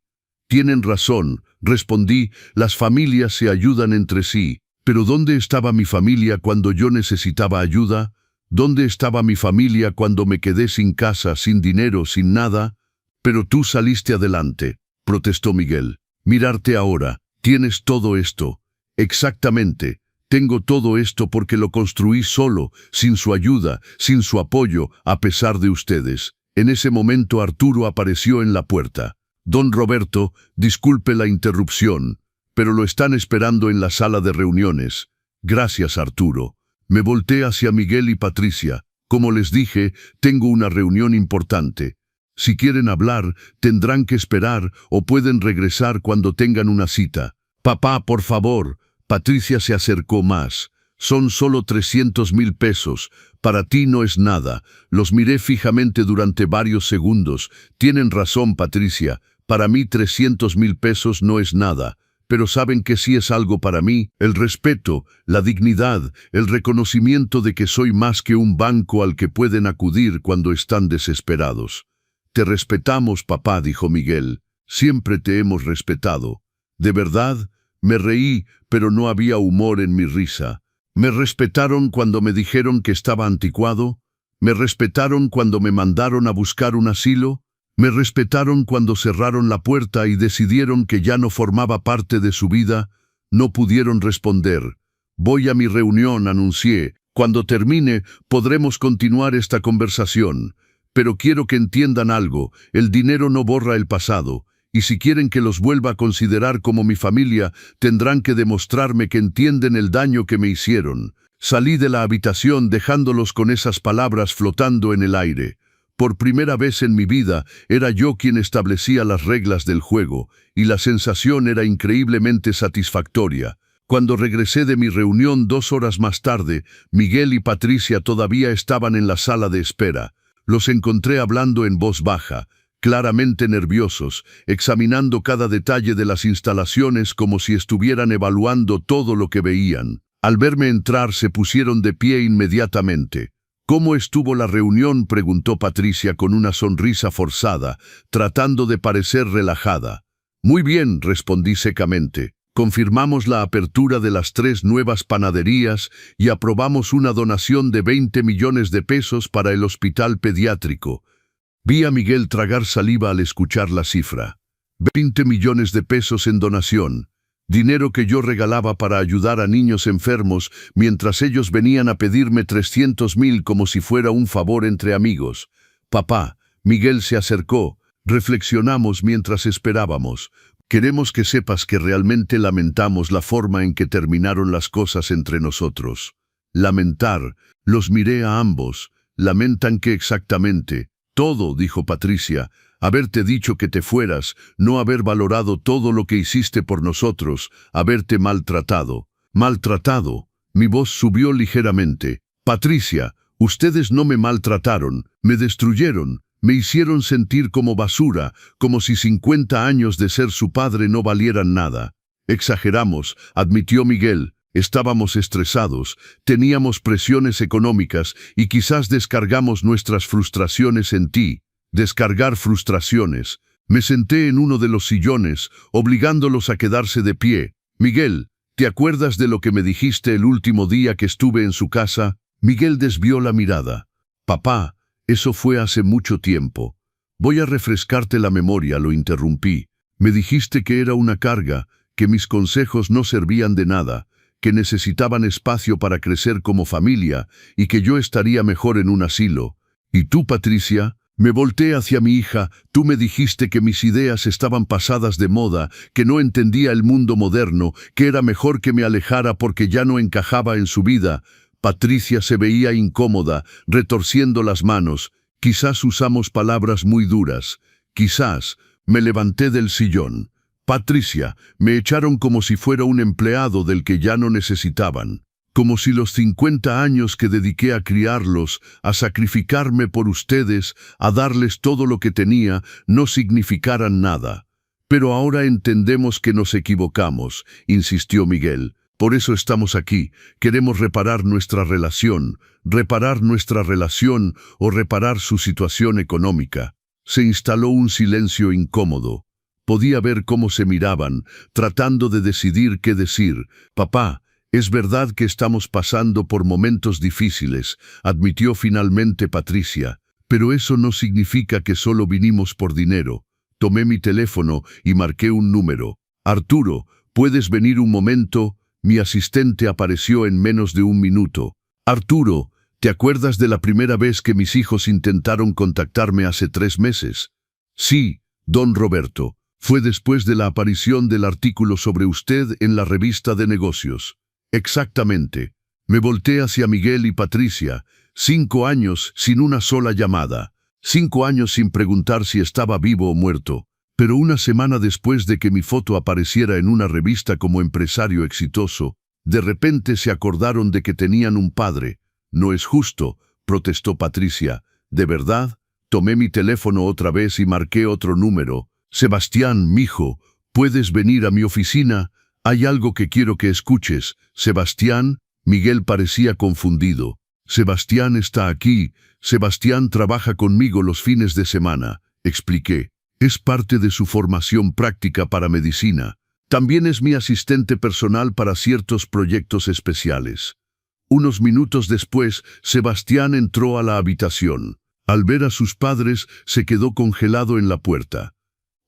Tienen razón, respondí, las familias se ayudan entre sí. Pero ¿dónde estaba mi familia cuando yo necesitaba ayuda? ¿Dónde estaba mi familia cuando me quedé sin casa, sin dinero, sin nada? Pero tú saliste adelante, protestó Miguel. Mirarte ahora, tienes todo esto. Exactamente, tengo todo esto porque lo construí solo, sin su ayuda, sin su apoyo, a pesar de ustedes. En ese momento Arturo apareció en la puerta. Don Roberto, disculpe la interrupción, pero lo están esperando en la sala de reuniones. Gracias, Arturo. Me volteé hacia Miguel y Patricia. Como les dije, tengo una reunión importante. Si quieren hablar, tendrán que esperar o pueden regresar cuando tengan una cita. Papá, por favor. Patricia se acercó más. Son solo 300,000 pesos. Para ti no es nada. Los miré fijamente durante varios segundos. Tienen razón, Patricia. Para mí 300,000 pesos no es nada. Pero saben que sí es algo para mí, el respeto, la dignidad, el reconocimiento de que soy más que un banco al que pueden acudir cuando están desesperados. Te respetamos, papá, dijo Miguel. Siempre te hemos respetado. ¿De verdad? Me reí, pero no había humor en mi risa. ¿Me respetaron cuando me dijeron que estaba anticuado? ¿Me respetaron cuando me mandaron a buscar un asilo? ¿Me respetaron cuando cerraron la puerta y decidieron que ya no formaba parte de su vida? No pudieron responder. Voy a mi reunión, anuncié. Cuando termine, podremos continuar esta conversación. Pero quiero que entiendan algo, el dinero no borra el pasado, y si quieren que los vuelva a considerar como mi familia, tendrán que demostrarme que entienden el daño que me hicieron. Salí de la habitación dejándolos con esas palabras flotando en el aire. Por primera vez en mi vida, era yo quien establecía las reglas del juego, y la sensación era increíblemente satisfactoria. Cuando regresé de mi reunión 2 horas más tarde, Miguel y Patricia todavía estaban en la sala de espera. Los encontré hablando en voz baja, claramente nerviosos, examinando cada detalle de las instalaciones como si estuvieran evaluando todo lo que veían. Al verme entrar se pusieron de pie inmediatamente. ¿Cómo estuvo la reunión?, preguntó Patricia con una sonrisa forzada, tratando de parecer relajada. Muy bien, respondí secamente. Confirmamos la apertura de las 3 nuevas panaderías y aprobamos una donación de 20 millones de pesos para el hospital pediátrico. Vi a Miguel tragar saliva al escuchar la cifra. 20 millones de pesos en donación. Dinero que yo regalaba para ayudar a niños enfermos mientras ellos venían a pedirme 300,000 como si fuera un favor entre amigos. Papá, Miguel se acercó. Reflexionamos mientras esperábamos. Queremos que sepas que realmente lamentamos la forma en que terminaron las cosas entre nosotros. Lamentar. Los miré a ambos. ¿Lamentan qué exactamente? Todo, dijo Patricia. Haberte dicho que te fueras, no haber valorado todo lo que hiciste por nosotros, haberte maltratado. ¿Maltratado? Mi voz subió ligeramente. Patricia, ustedes no me maltrataron, me destruyeron, me hicieron sentir como basura, como si 50 años de ser su padre no valieran nada. Exageramos, admitió Miguel. Estábamos estresados, teníamos presiones económicas y quizás descargamos nuestras frustraciones en ti. Descargar frustraciones. Me senté en uno de los sillones, obligándolos a quedarse de pie. Miguel, ¿te acuerdas de lo que me dijiste el último día que estuve en su casa? Miguel desvió la mirada. Papá, eso fue hace mucho tiempo. Voy a refrescarte la memoria, lo interrumpí. Me dijiste que era una carga, que mis consejos no servían de nada, que necesitaban espacio para crecer como familia y que yo estaría mejor en un asilo. ¿Y tú, Patricia? Me volteé hacia mi hija. Tú me dijiste que mis ideas estaban pasadas de moda, que no entendía el mundo moderno, que era mejor que me alejara porque ya no encajaba en su vida. Patricia se veía incómoda, retorciendo las manos. Quizás usamos palabras muy duras. Quizás. Me levanté del sillón. Patricia, me echaron como si fuera un empleado del que ya no necesitaban. Como si los 50 años que dediqué a criarlos, a sacrificarme por ustedes, a darles todo lo que tenía, no significaran nada. Pero ahora entendemos que nos equivocamos, insistió Miguel. Por eso estamos aquí. Queremos reparar nuestra relación o reparar su situación económica. Se instaló un silencio incómodo. Podía ver cómo se miraban, tratando de decidir qué decir. Papá, es verdad que estamos pasando por momentos difíciles, admitió finalmente Patricia, pero eso no significa que solo vinimos por dinero. Tomé mi teléfono y marqué un número. Arturo, ¿puedes venir un momento? Mi asistente apareció en menos de un minuto. Arturo, ¿te acuerdas de la primera vez que mis hijos intentaron contactarme hace 3 meses? Sí, don Roberto. Fue después de la aparición del artículo sobre usted en la revista de negocios. Exactamente. Me volteé hacia Miguel y Patricia. 5 años sin una sola llamada. 5 años sin preguntar si estaba vivo o muerto. Pero una semana después de que mi foto apareciera en una revista como empresario exitoso, de repente se acordaron de que tenían un padre. No es justo, protestó Patricia. ¿De verdad? Tomé mi teléfono otra vez y marqué otro número. Sebastián, mijo, ¿puedes venir a mi oficina? Hay algo que quiero que escuches. Sebastián, Miguel parecía confundido. Sebastián está aquí. Sebastián trabaja conmigo los fines de semana, expliqué. Es parte de su formación práctica para medicina. También es mi asistente personal para ciertos proyectos especiales. Unos minutos después, Sebastián entró a la habitación. Al ver a sus padres, se quedó congelado en la puerta.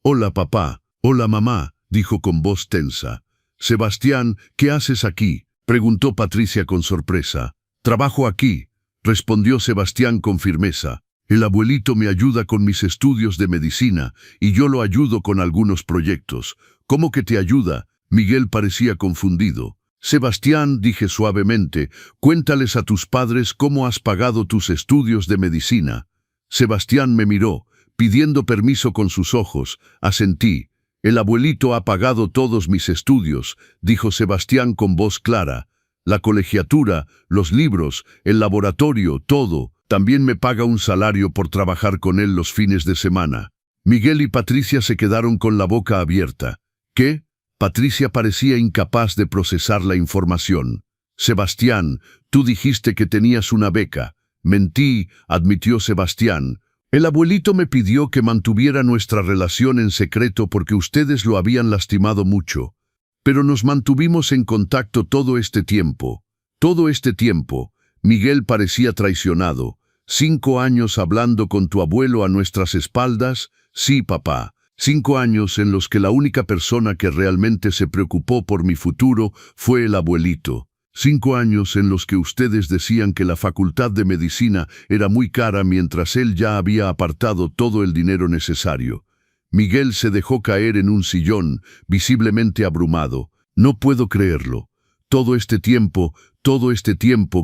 «Hola, papá. Hola, mamá», dijo con voz tensa. «Sebastián, ¿qué haces aquí?», preguntó Patricia con sorpresa. «Trabajo aquí», respondió Sebastián con firmeza. «El abuelito me ayuda con mis estudios de medicina y yo lo ayudo con algunos proyectos». «¿Cómo que te ayuda?», Miguel parecía confundido. «Sebastián», dije suavemente, «cuéntales a tus padres cómo has pagado tus estudios de medicina». Sebastián me miró, pidiendo permiso con sus ojos. Asentí. «El abuelito ha pagado todos mis estudios», dijo Sebastián con voz clara. «La colegiatura, los libros, el laboratorio, todo. También me paga un salario por trabajar con él los fines de semana». Miguel y Patricia se quedaron con la boca abierta. ¿Qué? Patricia parecía incapaz de procesar la información. «Sebastián, tú dijiste que tenías una beca». «Mentí», admitió Sebastián. «El abuelito me pidió que mantuviera nuestra relación en secreto porque ustedes lo habían lastimado mucho. Pero nos mantuvimos en contacto todo este tiempo». «Todo este tiempo». Miguel parecía traicionado. «¿5 años hablando con tu abuelo a nuestras espaldas?» «Sí, papá. 5 años en los que la única persona que realmente se preocupó por mi futuro fue el abuelito. 5 años en los que ustedes decían que la facultad de medicina era muy cara mientras él ya había apartado todo el dinero necesario». Miguel se dejó caer en un sillón, visiblemente abrumado. «No puedo creerlo. Todo este tiempo,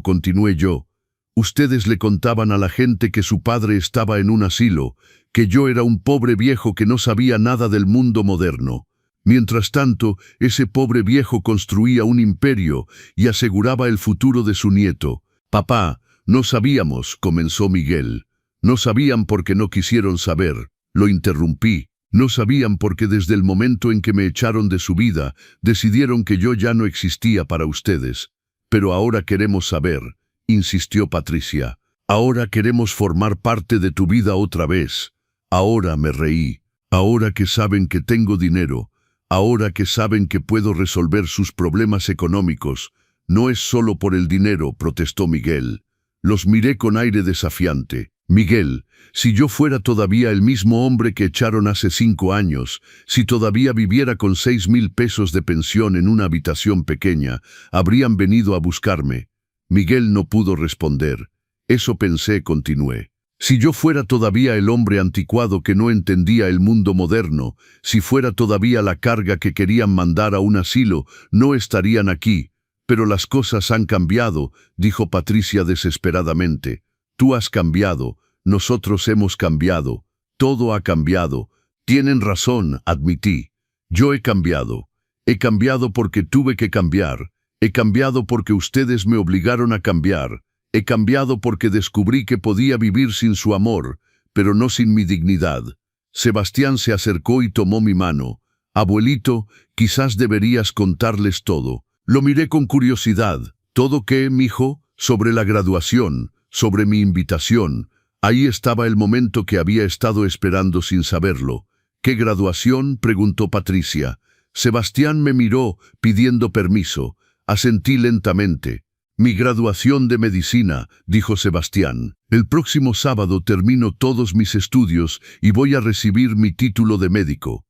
continué yo. Ustedes le contaban a la gente que su padre estaba en un asilo, que yo era un pobre viejo que no sabía nada del mundo moderno». Mientras tanto, ese pobre viejo construía un imperio y aseguraba el futuro de su nieto. «Papá, no sabíamos», comenzó Miguel. «No sabían porque no quisieron saber», lo interrumpí. «No sabían porque desde el momento en que me echaron de su vida, decidieron que yo ya no existía para ustedes. Pero ahora queremos saber», insistió Patricia. «Ahora queremos formar parte de tu vida otra vez». Ahora me reí. Ahora que saben que tengo dinero, ahora que saben que puedo resolver sus problemas económicos, no es solo por el dinero, protestó Miguel. Los miré con aire desafiante. Miguel, si yo fuera todavía el mismo hombre que echaron hace 5 años, si todavía viviera con 6,000 pesos de pensión en una habitación pequeña, habrían venido a buscarme. Miguel no pudo responder. Eso pensé, continué. Si yo fuera todavía el hombre anticuado que no entendía el mundo moderno, si fuera todavía la carga que querían mandar a un asilo, no estarían aquí. Pero las cosas han cambiado, dijo Patricia desesperadamente. Tú has cambiado, nosotros hemos cambiado, todo ha cambiado. Tienen razón, admití. Yo he cambiado. He cambiado porque tuve que cambiar. He cambiado porque ustedes me obligaron a cambiar. He cambiado porque descubrí que podía vivir sin su amor, pero no sin mi dignidad. Sebastián se acercó y tomó mi mano. Abuelito, quizás deberías contarles todo. Lo miré con curiosidad. ¿Todo qué, mijo? Sobre la graduación, sobre mi invitación. Ahí estaba el momento que había estado esperando sin saberlo. ¿Qué graduación?, preguntó Patricia. Sebastián me miró, pidiendo permiso. Asentí lentamente. Mi graduación de medicina, dijo Sebastián. El próximo sábado termino todos mis estudios y voy a recibir mi título de médico.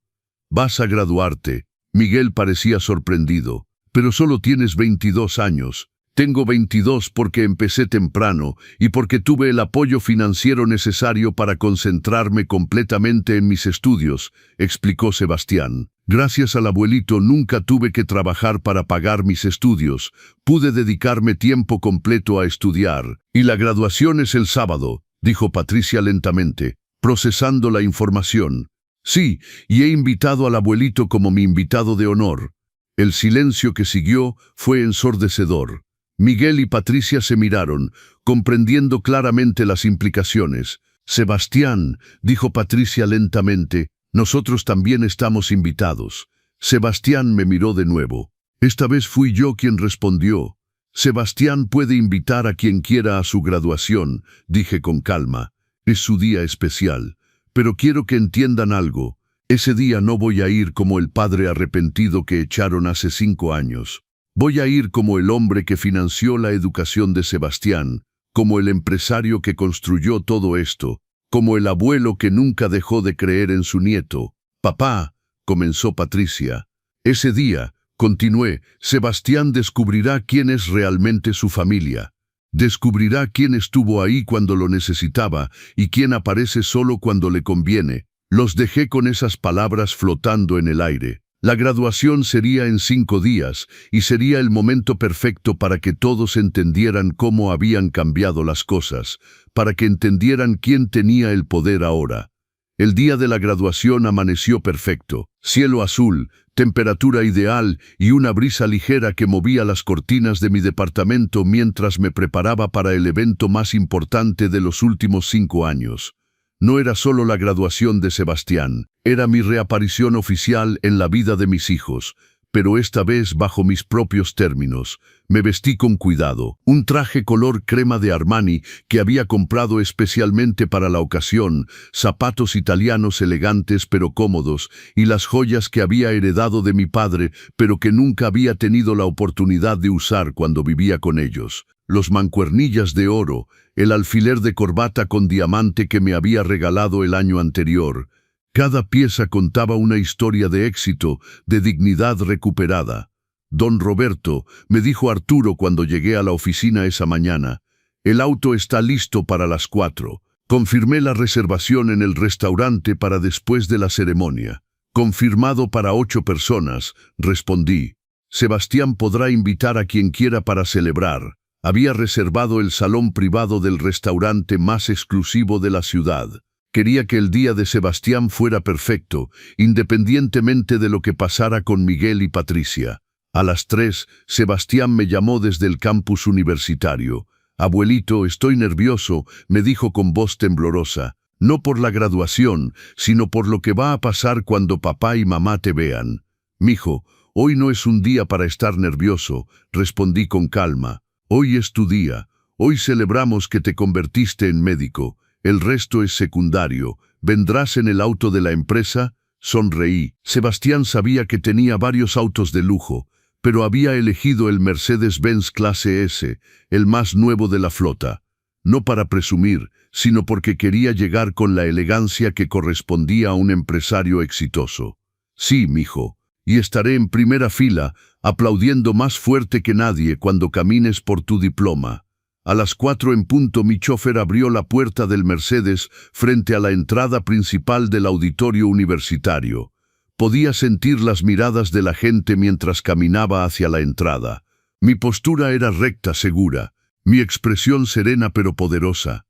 ¿Vas a graduarte? Miguel parecía sorprendido. Pero solo tienes 22 años. Tengo 22 porque empecé temprano y porque tuve el apoyo financiero necesario para concentrarme completamente en mis estudios, explicó Sebastián. Gracias al abuelito nunca tuve que trabajar para pagar mis estudios. Pude dedicarme tiempo completo a estudiar. Y la graduación es el sábado, dijo Patricia lentamente, procesando la información. Sí, y he invitado al abuelito como mi invitado de honor. El silencio que siguió fue ensordecedor. Miguel y Patricia se miraron, comprendiendo claramente las implicaciones. Sebastián, dijo Patricia lentamente, nosotros también estamos invitados. Sebastián me miró de nuevo. Esta vez fui yo quien respondió. Sebastián puede invitar a quien quiera a su graduación, dije con calma. Es su día especial. Pero quiero que entiendan algo. Ese día no voy a ir como el padre arrepentido que echaron hace 5 años. Voy a ir como el hombre que financió la educación de Sebastián, como el empresario que construyó todo esto, como el abuelo que nunca dejó de creer en su nieto. Papá, comenzó Patricia. Ese día, continué, Sebastián descubrirá quién es realmente su familia. Descubrirá quién estuvo ahí cuando lo necesitaba y quién aparece solo cuando le conviene. Los dejé con esas palabras flotando en el aire. La graduación sería en 5 días y sería el momento perfecto para que todos entendieran cómo habían cambiado las cosas, para que entendieran quién tenía el poder ahora. El día de la graduación amaneció perfecto, cielo azul, temperatura ideal y una brisa ligera que movía las cortinas de mi departamento mientras me preparaba para el evento más importante de los últimos 5 años. No era solo la graduación de Sebastián, era mi reaparición oficial en la vida de mis hijos, pero esta vez bajo mis propios términos. Me vestí con cuidado, un traje color crema de Armani que había comprado especialmente para la ocasión, zapatos italianos elegantes pero cómodos y las joyas que había heredado de mi padre pero que nunca había tenido la oportunidad de usar cuando vivía con ellos. Los mancuernillas de oro, el alfiler de corbata con diamante que me había regalado el año anterior. Cada pieza contaba una historia de éxito, de dignidad recuperada. Don Roberto, me dijo Arturo cuando llegué a la oficina esa mañana, el auto está listo para las 4. Confirmé la reservación en el restaurante para después de la ceremonia. Confirmado para 8 personas, respondí. Sebastián podrá invitar a quien quiera para celebrar. Había reservado el salón privado del restaurante más exclusivo de la ciudad. Quería que el día de Sebastián fuera perfecto, independientemente de lo que pasara con Miguel y Patricia. A las 3, Sebastián me llamó desde el campus universitario. «Abuelito, estoy nervioso», me dijo con voz temblorosa. «No por la graduación, sino por lo que va a pasar cuando papá y mamá te vean». «Mijo, hoy no es un día para estar nervioso», respondí con calma. «Hoy es tu día. Hoy celebramos que te convertiste en médico. El resto es secundario. ¿Vendrás en el auto de la empresa?». Sonreí. Sebastián sabía que tenía varios autos de lujo, pero había elegido el Mercedes-Benz Clase S, el más nuevo de la flota. No para presumir, sino porque quería llegar con la elegancia que correspondía a un empresario exitoso. «Sí, mijo, y estaré en primera fila, aplaudiendo más fuerte que nadie cuando camines por tu diploma». A las 4 en punto mi chofer abrió la puerta del Mercedes frente a la entrada principal del auditorio universitario. Podía sentir las miradas de la gente mientras caminaba hacia la entrada. Mi postura era recta, segura, mi expresión serena pero poderosa.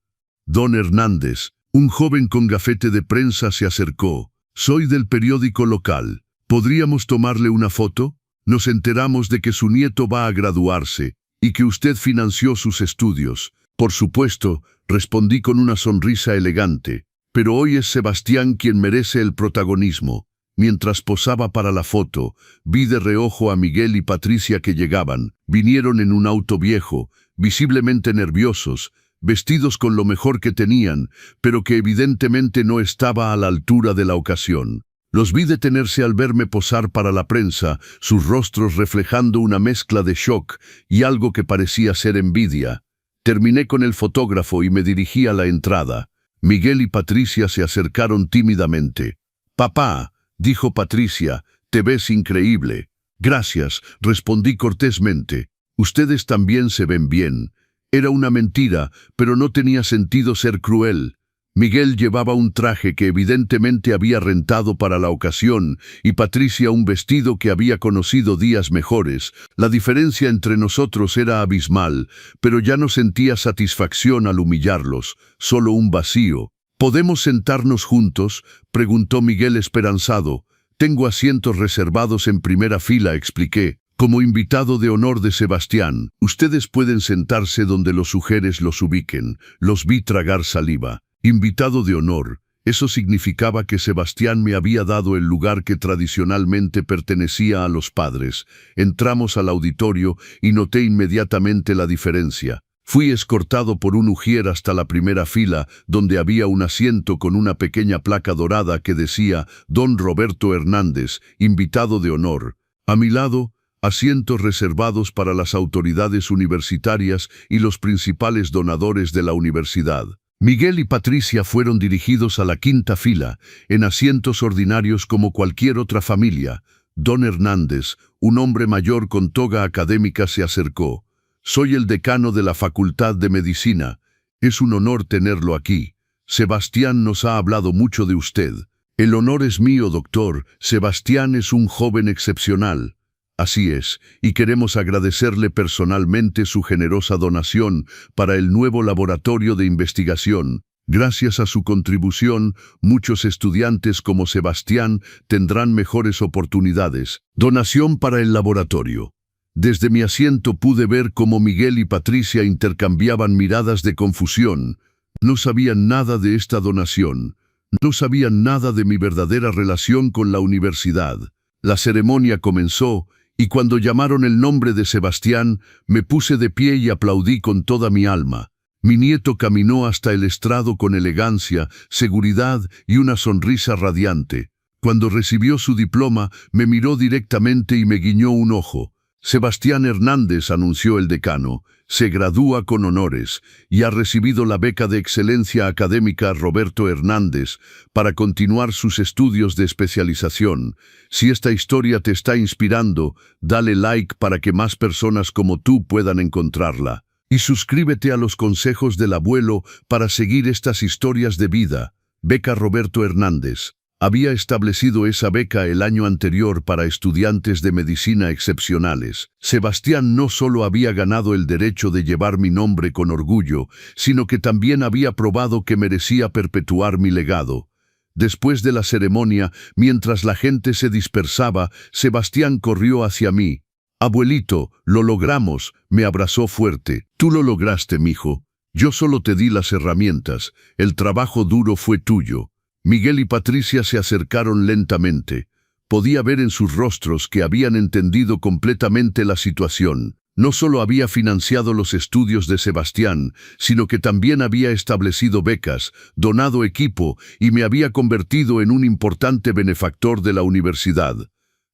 Don Hernández, un joven con gafete de prensa, se acercó. «Soy del periódico local. ¿Podríamos tomarle una foto? Nos enteramos de que su nieto va a graduarse y que usted financió sus estudios». «Por supuesto», respondí con una sonrisa elegante, «pero hoy es Sebastián quien merece el protagonismo». Mientras posaba para la foto, vi de reojo a Miguel y Patricia que llegaban. Vinieron en un auto viejo, visiblemente nerviosos, vestidos con lo mejor que tenían, pero que evidentemente no estaba a la altura de la ocasión. Los vi detenerse al verme posar para la prensa, sus rostros reflejando una mezcla de shock y algo que parecía ser envidia. Terminé con el fotógrafo y me dirigí a la entrada. Miguel y Patricia se acercaron tímidamente. «Papá», dijo Patricia, «te ves increíble». «Gracias», respondí cortésmente. «Ustedes también se ven bien». Era una mentira, pero no tenía sentido ser cruel. Miguel llevaba un traje que evidentemente había rentado para la ocasión y Patricia un vestido que había conocido días mejores. La diferencia entre nosotros era abismal, pero ya no sentía satisfacción al humillarlos, solo un vacío. «¿Podemos sentarnos juntos?», preguntó Miguel esperanzado. «Tengo asientos reservados en primera fila», expliqué. «Como invitado de honor de Sebastián, ustedes pueden sentarse donde los sugieres los ubiquen». Los vi tragar saliva. Invitado de honor. Eso significaba que Sebastián me había dado el lugar que tradicionalmente pertenecía a los padres. Entramos al auditorio y noté inmediatamente la diferencia. Fui escortado por un ujier hasta la primera fila, donde había un asiento con una pequeña placa dorada que decía «Don Roberto Hernández, invitado de honor». A mi lado, asientos reservados para las autoridades universitarias y los principales donadores de la universidad. Miguel y Patricia fueron dirigidos a la quinta fila, en asientos ordinarios como cualquier otra familia. Don Hernández, un hombre mayor con toga académica, se acercó. «Soy el decano de la Facultad de Medicina. Es un honor tenerlo aquí. Sebastián nos ha hablado mucho de usted». «El honor es mío, doctor. Sebastián es un joven excepcional». «Así es, y queremos agradecerle personalmente su generosa donación para el nuevo laboratorio de investigación. Gracias a su contribución, muchos estudiantes como Sebastián tendrán mejores oportunidades». «Donación para el laboratorio». Desde mi asiento pude ver cómo Miguel y Patricia intercambiaban miradas de confusión. No sabían nada de esta donación. No sabían nada de mi verdadera relación con la universidad. La ceremonia comenzó, y cuando llamaron el nombre de Sebastián, me puse de pie y aplaudí con toda mi alma. Mi nieto caminó hasta el estrado con elegancia, seguridad y una sonrisa radiante. Cuando recibió su diploma, me miró directamente y me guiñó un ojo. «Sebastián Hernández», anunció el decano, «se gradúa con honores y ha recibido la beca de excelencia académica Roberto Hernández para continuar sus estudios de especialización. Si esta historia te está inspirando, dale like para que más personas como tú puedan encontrarla. Y suscríbete a los consejos del abuelo para seguir estas historias de vida. Beca Roberto Hernández». Había establecido esa beca el año anterior para estudiantes de medicina excepcionales. Sebastián no solo había ganado el derecho de llevar mi nombre con orgullo, sino que también había probado que merecía perpetuar mi legado. Después de la ceremonia, mientras la gente se dispersaba, Sebastián corrió hacia mí. «Abuelito, lo logramos», me abrazó fuerte. «Tú lo lograste, mijo. Yo solo te di las herramientas. El trabajo duro fue tuyo». Miguel y Patricia se acercaron lentamente. Podía ver en sus rostros que habían entendido completamente la situación. No solo había financiado los estudios de Sebastián, sino que también había establecido becas, donado equipo y me había convertido en un importante benefactor de la universidad.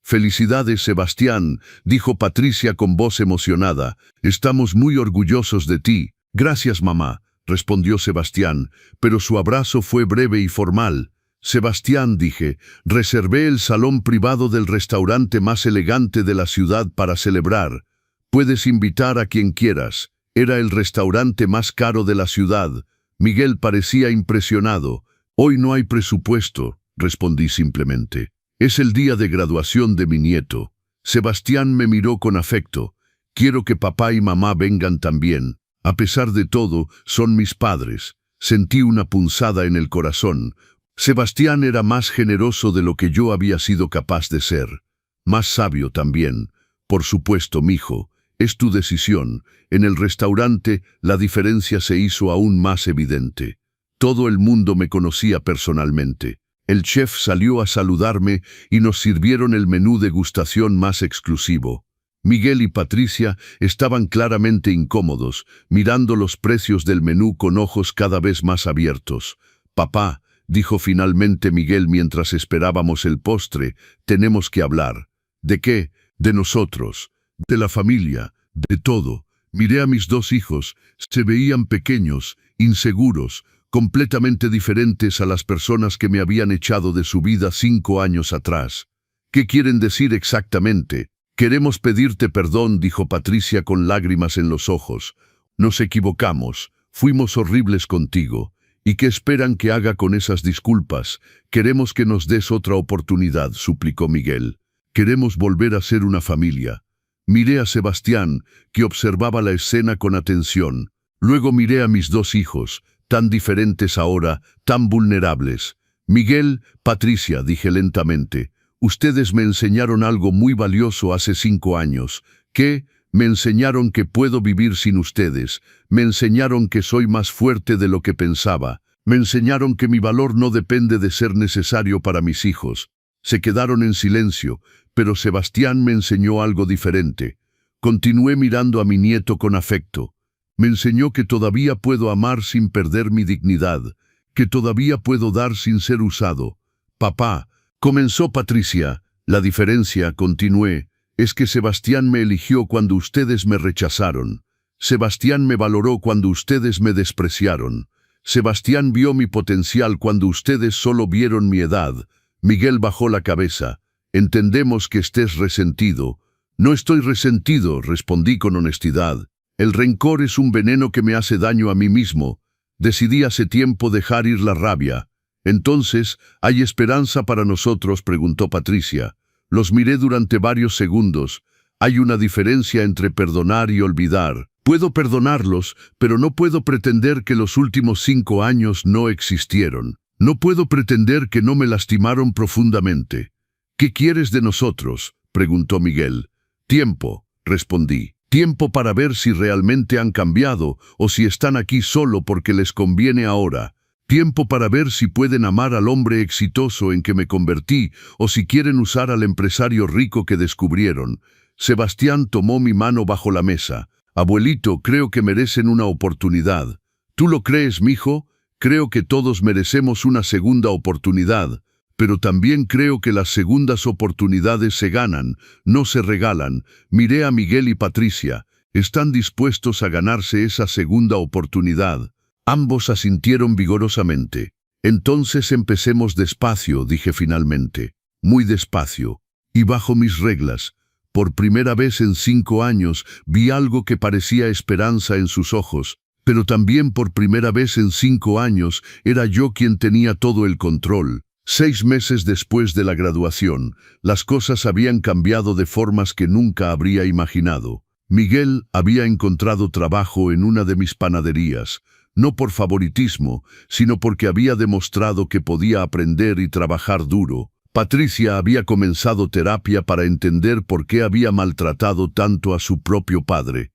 «Felicidades, Sebastián», dijo Patricia con voz emocionada. «Estamos muy orgullosos de ti». «Gracias, mamá», respondió Sebastián, pero su abrazo fue breve y formal. «Sebastián», dije, «reservé el salón privado del restaurante más elegante de la ciudad para celebrar. Puedes invitar a quien quieras». Era el restaurante más caro de la ciudad. Miguel parecía impresionado. «Hoy no hay presupuesto», respondí simplemente. «Es el día de graduación de mi nieto». Sebastián me miró con afecto. «Quiero que papá y mamá vengan también. A pesar de todo, son mis padres». Sentí una punzada en el corazón. Sebastián era más generoso de lo que yo había sido capaz de ser. Más sabio también. «Por supuesto, mijo. Es tu decisión». En el restaurante, la diferencia se hizo aún más evidente. Todo el mundo me conocía personalmente. El chef salió a saludarme y nos sirvieron el menú degustación más exclusivo. Miguel y Patricia estaban claramente incómodos, mirando los precios del menú con ojos cada vez más abiertos. «Papá», dijo finalmente Miguel mientras esperábamos el postre, «tenemos que hablar». «¿De qué?» «De nosotros, de la familia, de todo». Miré a mis dos hijos. Se veían pequeños, inseguros, completamente diferentes a las personas que me habían echado de su vida 5 años atrás. «¿Qué quieren decir exactamente?» «Queremos pedirte perdón», dijo Patricia con lágrimas en los ojos. «Nos equivocamos, fuimos horribles contigo. ¿Y qué esperan que haga con esas disculpas? Queremos que nos des otra oportunidad», suplicó Miguel. «Queremos volver a ser una familia». Miré a Sebastián, que observaba la escena con atención. Luego miré a mis dos hijos, tan diferentes ahora, tan vulnerables. «Miguel, Patricia», dije lentamente, «ustedes me enseñaron algo muy valioso hace 5 años. ¿Qué? Me enseñaron que puedo vivir sin ustedes. Me enseñaron que soy más fuerte de lo que pensaba. Me enseñaron que mi valor no depende de ser necesario para mis hijos». Se quedaron en silencio, pero Sebastián me enseñó algo diferente. Continué mirando a mi nieto con afecto. Me enseñó que todavía puedo amar sin perder mi dignidad, que todavía puedo dar sin ser usado. «Papá», comenzó Patricia. «La diferencia», continué, «es que Sebastián me eligió cuando ustedes me rechazaron. Sebastián me valoró cuando ustedes me despreciaron. Sebastián vio mi potencial cuando ustedes solo vieron mi edad». Miguel bajó la cabeza. «Entendemos que estés resentido». «No estoy resentido», respondí con honestidad. «El rencor es un veneno que me hace daño a mí mismo. Decidí hace tiempo dejar ir la rabia». «Entonces, ¿hay esperanza para nosotros?», preguntó Patricia. Los miré durante varios segundos. «Hay una diferencia entre perdonar y olvidar. Puedo perdonarlos, pero no puedo pretender que los últimos 5 años no existieron. No puedo pretender que no me lastimaron profundamente». «¿Qué quieres de nosotros?», preguntó Miguel. «Tiempo», respondí. «Tiempo para ver si realmente han cambiado o si están aquí solo porque les conviene ahora. Tiempo para ver si pueden amar al hombre exitoso en que me convertí o si quieren usar al empresario rico que descubrieron». Sebastián tomó mi mano bajo la mesa. «Abuelito, creo que merecen una oportunidad». «¿Tú lo crees, mijo? Creo que todos merecemos una segunda oportunidad, pero también creo que las segundas oportunidades se ganan, no se regalan». Miré a Miguel y Patricia. ¿Están dispuestos a ganarse esa segunda oportunidad? Ambos asintieron vigorosamente. «Entonces empecemos despacio», dije finalmente. «Muy despacio. Y bajo mis reglas». Por primera vez en 5 años vi algo que parecía esperanza en sus ojos. Pero también por primera vez en 5 años era yo quien tenía todo el control. 6 meses después de la graduación, las cosas habían cambiado de formas que nunca habría imaginado. Miguel había encontrado trabajo en una de mis panaderías, no por favoritismo, sino porque había demostrado que podía aprender y trabajar duro. Patricia había comenzado terapia para entender por qué había maltratado tanto a su propio padre.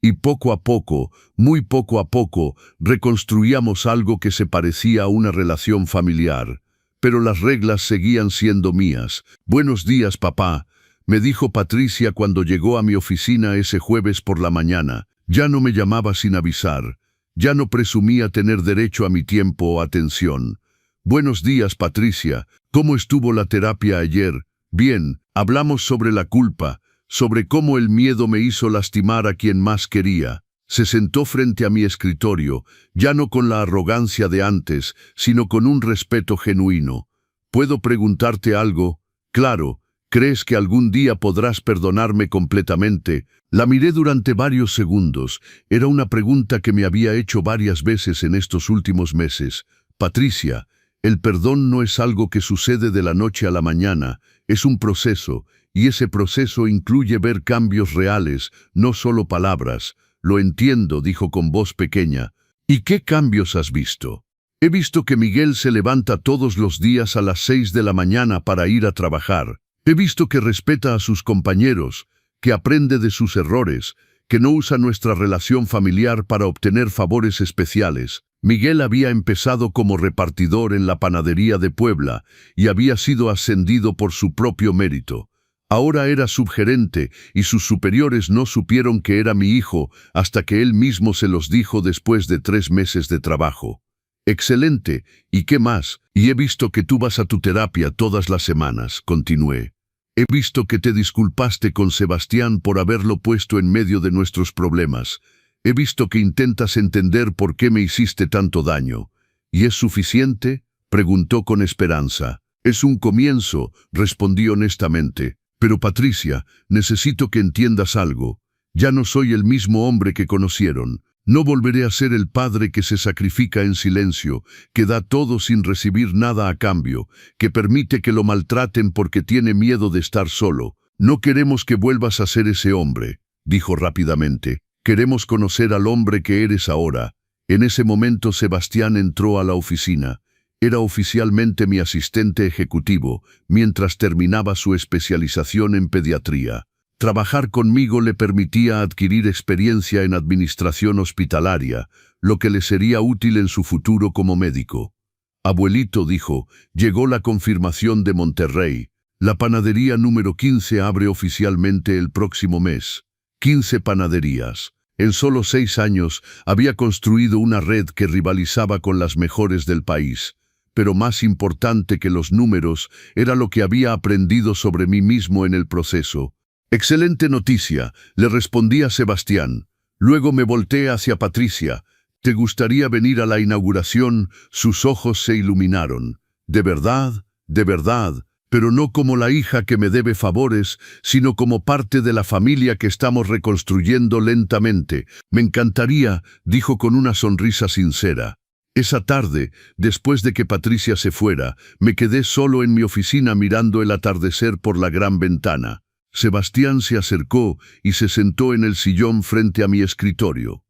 Y poco a poco, muy poco a poco, reconstruíamos algo que se parecía a una relación familiar. Pero las reglas seguían siendo mías. «Buenos días, papá», me dijo Patricia cuando llegó a mi oficina ese jueves por la mañana. Ya no me llamaba sin avisar. Ya no presumía tener derecho a mi tiempo o atención. «Buenos días, Patricia. ¿Cómo estuvo la terapia ayer?» «Bien, hablamos sobre la culpa, sobre cómo el miedo me hizo lastimar a quien más quería». Se sentó frente a mi escritorio, ya no con la arrogancia de antes, sino con un respeto genuino. «¿Puedo preguntarte algo?» «Claro. ¿Crees que algún día podrás perdonarme completamente?» La miré durante varios segundos. Era una pregunta que me había hecho varias veces en estos últimos meses. «Patricia, el perdón no es algo que sucede de la noche a la mañana, es un proceso, y ese proceso incluye ver cambios reales, no solo palabras». «Lo entiendo», dijo con voz pequeña. «¿Y qué cambios has visto?» «He visto que Miguel se levanta todos los días a las 6 de la mañana para ir a trabajar. He visto que respeta a sus compañeros, que aprende de sus errores, que no usa nuestra relación familiar para obtener favores especiales». Miguel había empezado como repartidor en la panadería de Puebla y había sido ascendido por su propio mérito. Ahora era subgerente y sus superiores no supieron que era mi hijo hasta que él mismo se los dijo después de 3 meses de trabajo. «Excelente. ¿Y qué más? Y he visto que tú vas a tu terapia todas las semanas», continué. «He visto que te disculpaste con Sebastián por haberlo puesto en medio de nuestros problemas. He visto que intentas entender por qué me hiciste tanto daño». «¿Y es suficiente?», preguntó con esperanza. «Es un comienzo», respondí honestamente. «Pero Patricia, necesito que entiendas algo. Ya no soy el mismo hombre que conocieron. No volveré a ser el padre que se sacrifica en silencio, que da todo sin recibir nada a cambio, que permite que lo maltraten porque tiene miedo de estar solo. No queremos que vuelvas a ser ese hombre», dijo rápidamente. «Queremos conocer al hombre que eres ahora». En ese momento Sebastián entró a la oficina. Era oficialmente mi asistente ejecutivo, mientras terminaba su especialización en pediatría. Trabajar conmigo le permitía adquirir experiencia en administración hospitalaria, lo que le sería útil en su futuro como médico. «Abuelito», dijo, «llegó la confirmación de Monterrey. La panadería número 15 abre oficialmente el próximo mes». 15 panaderías. En solo 6 años había construido una red que rivalizaba con las mejores del país. Pero más importante que los números era lo que había aprendido sobre mí mismo en el proceso. «Excelente noticia», le respondí a Sebastián. Luego me volteé hacia Patricia. «¿Te gustaría venir a la inauguración?». Sus ojos se iluminaron. «¿De verdad? De verdad. Pero no como la hija que me debe favores, sino como parte de la familia que estamos reconstruyendo lentamente». «Me encantaría», dijo con una sonrisa sincera. Esa tarde, después de que Patricia se fuera, me quedé solo en mi oficina mirando el atardecer por la gran ventana. Sebastián se acercó y se sentó en el sillón frente a mi escritorio.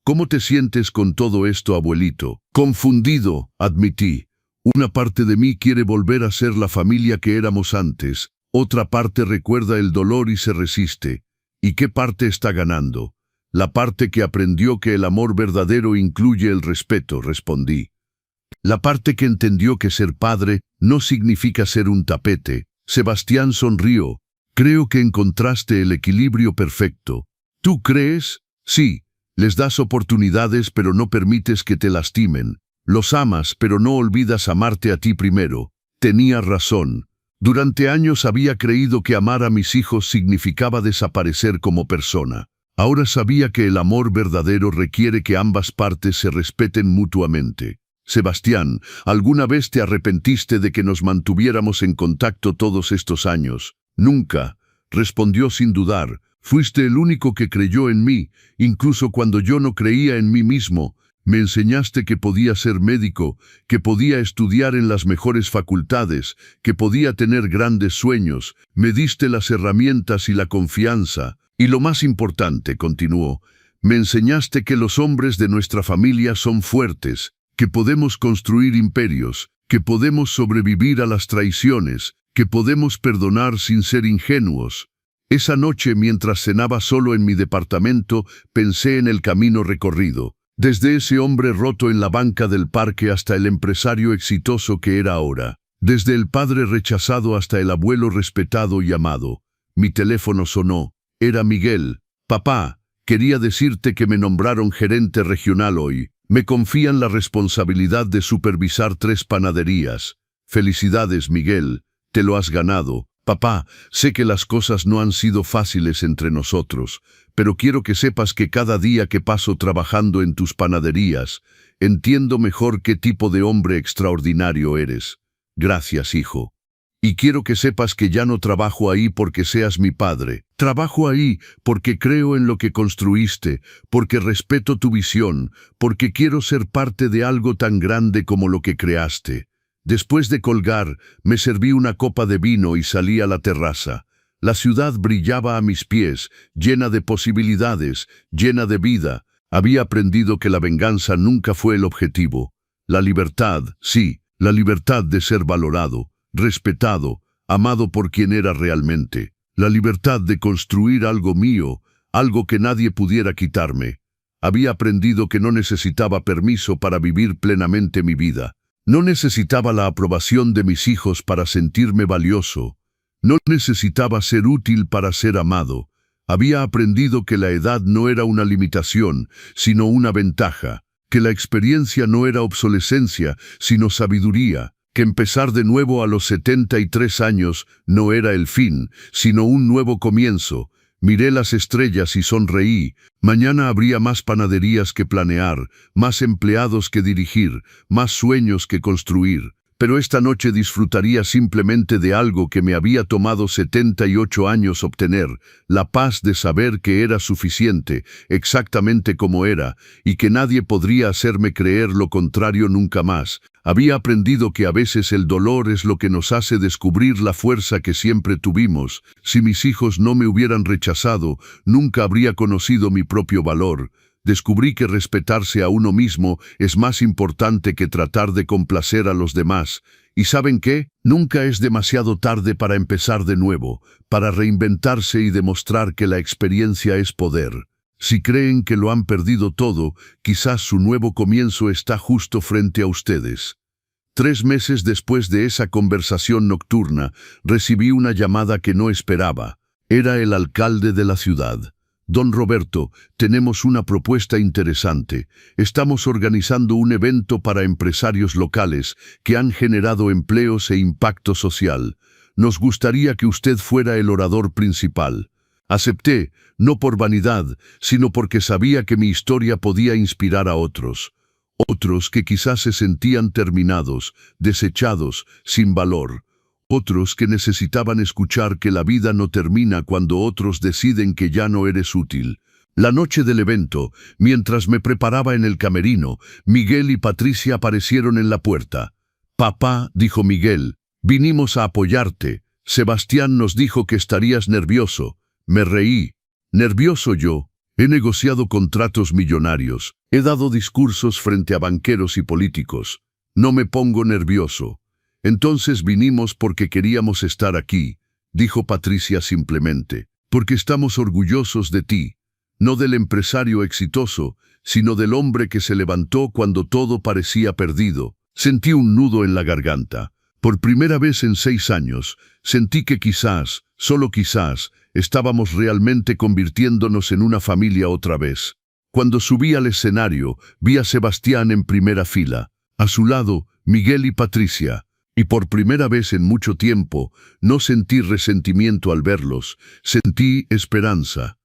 «¿Cómo te sientes con todo esto, abuelito?» «Confundido», admití. «Una parte de mí quiere volver a ser la familia que éramos antes. Otra parte recuerda el dolor y se resiste. ¿Y qué parte está ganando?» «La parte que aprendió que el amor verdadero incluye el respeto», respondí. «La parte que entendió que ser padre no significa ser un tapete». Sebastián sonrió. «Creo que encontraste el equilibrio perfecto». «¿Tú crees?» «Sí. Les das oportunidades pero no permites que te lastimen. Los amas pero no olvidas amarte a ti primero». Tenía razón. Durante años había creído que amar a mis hijos significaba desaparecer como persona. Ahora sabía que el amor verdadero requiere que ambas partes se respeten mutuamente. «Sebastián, ¿alguna vez te arrepentiste de que nos mantuviéramos en contacto todos estos años?» «Nunca», respondió sin dudar. «Fuiste el único que creyó en mí, incluso cuando yo no creía en mí mismo». Me enseñaste que podía ser médico, que podía estudiar en las mejores facultades, que podía tener grandes sueños. Me diste las herramientas y la confianza. Y lo más importante, continuó, me enseñaste que los hombres de nuestra familia son fuertes, que podemos construir imperios, que podemos sobrevivir a las traiciones, que podemos perdonar sin ser ingenuos. Esa noche, mientras cenaba solo en mi departamento, pensé en el camino recorrido. Desde ese hombre roto en la banca del parque hasta el empresario exitoso que era ahora. Desde el padre rechazado hasta el abuelo respetado y amado. Mi teléfono sonó. Era Miguel. Papá, quería decirte que me nombraron gerente regional hoy. Me confían la responsabilidad de supervisar 3 panaderías. Felicidades, Miguel. Te lo has ganado. Papá, sé que las cosas no han sido fáciles entre nosotros, pero quiero que sepas que cada día que paso trabajando en tus panaderías, entiendo mejor qué tipo de hombre extraordinario eres. Gracias, hijo. Y quiero que sepas que ya no trabajo ahí porque seas mi padre. Trabajo ahí porque creo en lo que construiste, porque respeto tu visión, porque quiero ser parte de algo tan grande como lo que creaste. Después de colgar, me serví una copa de vino y salí a la terraza. La ciudad brillaba a mis pies, llena de posibilidades, llena de vida. Había aprendido que la venganza nunca fue el objetivo. La libertad, sí, la libertad de ser valorado, respetado, amado por quien era realmente. La libertad de construir algo mío, algo que nadie pudiera quitarme. Había aprendido que no necesitaba permiso para vivir plenamente mi vida. No necesitaba la aprobación de mis hijos para sentirme valioso. No necesitaba ser útil para ser amado. Había aprendido que la edad no era una limitación, sino una ventaja. Que la experiencia no era obsolescencia, sino sabiduría. Que empezar de nuevo a los 73 años no era el fin, sino un nuevo comienzo. Miré las estrellas y sonreí. Mañana habría más panaderías que planear, más empleados que dirigir, más sueños que construir. Pero esta noche disfrutaría simplemente de algo que me había tomado 78 años obtener, la paz de saber que era suficiente, exactamente como era, y que nadie podría hacerme creer lo contrario nunca más. Había aprendido que a veces el dolor es lo que nos hace descubrir la fuerza que siempre tuvimos. Si mis hijos no me hubieran rechazado, nunca habría conocido mi propio valor. Descubrí que respetarse a uno mismo es más importante que tratar de complacer a los demás. ¿Y saben qué? Nunca es demasiado tarde para empezar de nuevo, para reinventarse y demostrar que la experiencia es poder. Si creen que lo han perdido todo, quizás su nuevo comienzo está justo frente a ustedes. 3 meses después de esa conversación nocturna, recibí una llamada que no esperaba. Era el alcalde de la ciudad. Don Roberto, tenemos una propuesta interesante. Estamos organizando un evento para empresarios locales que han generado empleos e impacto social. Nos gustaría que usted fuera el orador principal. Acepté, no por vanidad, sino porque sabía que mi historia podía inspirar a otros. Otros que quizás se sentían terminados, desechados, sin valor. Otros que necesitaban escuchar que la vida no termina cuando otros deciden que ya no eres útil. La noche del evento, mientras me preparaba en el camerino, Miguel y Patricia aparecieron en la puerta. «Papá», dijo Miguel, «vinimos a apoyarte. Sebastián nos dijo que estarías nervioso». Me reí. «¿Nervioso yo? He negociado contratos millonarios. He dado discursos frente a banqueros y políticos. No me pongo nervioso». «Entonces vinimos porque queríamos estar aquí», dijo Patricia simplemente, «porque estamos orgullosos de ti, no del empresario exitoso, sino del hombre que se levantó cuando todo parecía perdido». Sentí un nudo en la garganta. Por primera vez en 6 años, sentí que quizás, solo quizás, estábamos realmente convirtiéndonos en una familia otra vez. Cuando subí al escenario, vi a Sebastián en primera fila. A su lado, Miguel y Patricia. Y por primera vez en mucho tiempo, no sentí resentimiento al verlos, sentí esperanza.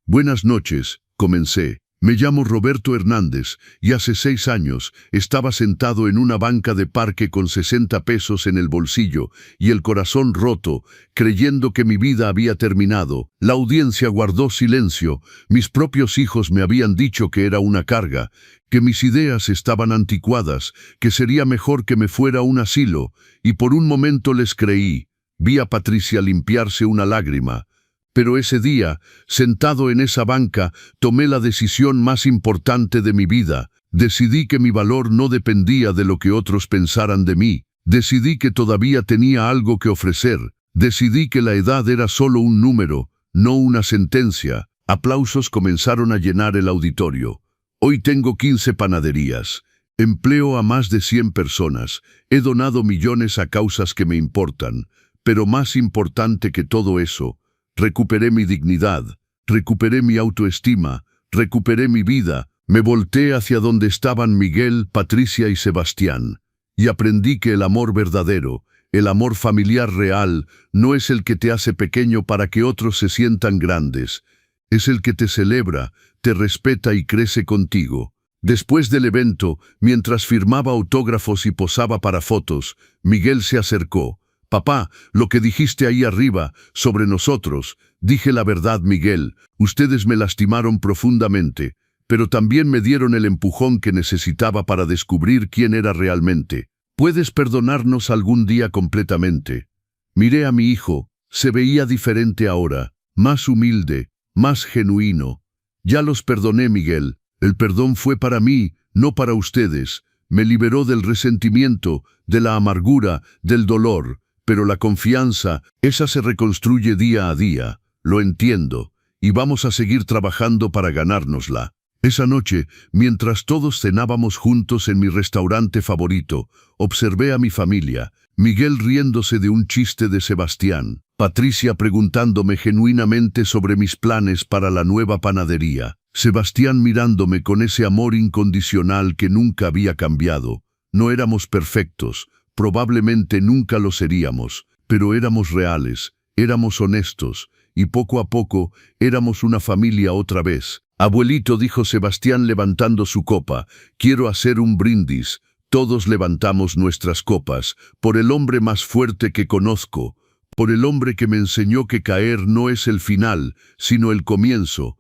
«Buenas noches», comencé. Me llamo Roberto Hernández y hace 6 años estaba sentado en una banca de parque con 60 pesos en el bolsillo y el corazón roto, creyendo que mi vida había terminado. La audiencia guardó silencio. Mis propios hijos me habían dicho que era una carga, que mis ideas estaban anticuadas, que sería mejor que me fuera a un asilo, y por un momento les creí. Vi a Patricia limpiarse una lágrima. Pero ese día, sentado en esa banca, tomé la decisión más importante de mi vida. Decidí que mi valor no dependía de lo que otros pensaran de mí. Decidí que todavía tenía algo que ofrecer. Decidí que la edad era solo un número, no una sentencia. Aplausos comenzaron a llenar el auditorio. Hoy tengo 15 panaderías. Empleo a más de 100 personas. He donado millones a causas que me importan. Pero más importante que todo eso, recuperé mi dignidad, recuperé mi autoestima, recuperé mi vida. Me volteé hacia donde estaban Miguel, Patricia y Sebastián, y aprendí que el amor verdadero, el amor familiar real, no es el que te hace pequeño para que otros se sientan grandes. Es el que te celebra, te respeta y crece contigo. Después del evento, mientras firmaba autógrafos y posaba para fotos, Miguel se acercó. «Papá, lo que dijiste ahí arriba, sobre nosotros, dije la verdad, Miguel, ustedes me lastimaron profundamente, pero también me dieron el empujón que necesitaba para descubrir quién era realmente. ¿Puedes perdonarnos algún día completamente?» Miré a mi hijo, se veía diferente ahora, más humilde, más genuino. «Ya los perdoné, Miguel, el perdón fue para mí, no para ustedes. Me liberó del resentimiento, de la amargura, del dolor. Pero la confianza, esa se reconstruye día a día, lo entiendo, y vamos a seguir trabajando para ganárnosla». Esa noche, mientras todos cenábamos juntos en mi restaurante favorito, observé a mi familia, Miguel riéndose de un chiste de Sebastián, Patricia preguntándome genuinamente sobre mis planes para la nueva panadería, Sebastián mirándome con ese amor incondicional que nunca había cambiado. No éramos perfectos, probablemente nunca lo seríamos, pero éramos reales, éramos honestos, y poco a poco éramos una familia otra vez. «Abuelito», dijo Sebastián levantando su copa, «quiero hacer un brindis». Todos levantamos nuestras copas, por el hombre más fuerte que conozco, por el hombre que me enseñó que caer no es el final, sino el comienzo,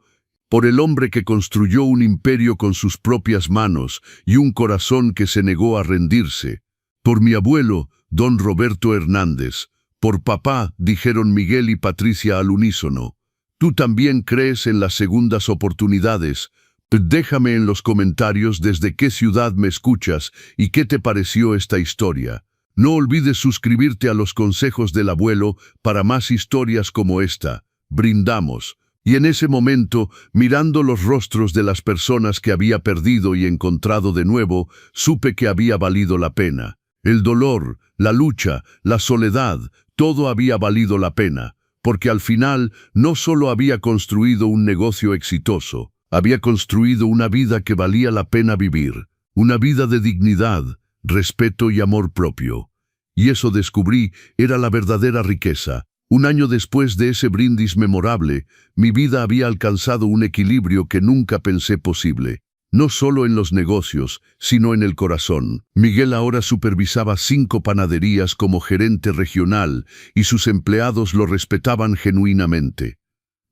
por el hombre que construyó un imperio con sus propias manos y un corazón que se negó a rendirse. Por mi abuelo, don Roberto Hernández. Por papá, dijeron Miguel y Patricia al unísono. ¿Tú también crees en las segundas oportunidades? Déjame en los comentarios desde qué ciudad me escuchas y qué te pareció esta historia. No olvides suscribirte a los consejos del abuelo para más historias como esta. Brindamos. Y en ese momento, mirando los rostros de las personas que había perdido y encontrado de nuevo, supe que había valido la pena. El dolor, la lucha, la soledad, todo había valido la pena, porque al final no solo había construido un negocio exitoso, había construido una vida que valía la pena vivir, una vida de dignidad, respeto y amor propio. Y eso descubrí era la verdadera riqueza. Un año después de ese brindis memorable, mi vida había alcanzado un equilibrio que nunca pensé posible. No solo en los negocios, sino en el corazón. Miguel ahora supervisaba 5 panaderías como gerente regional y sus empleados lo respetaban genuinamente.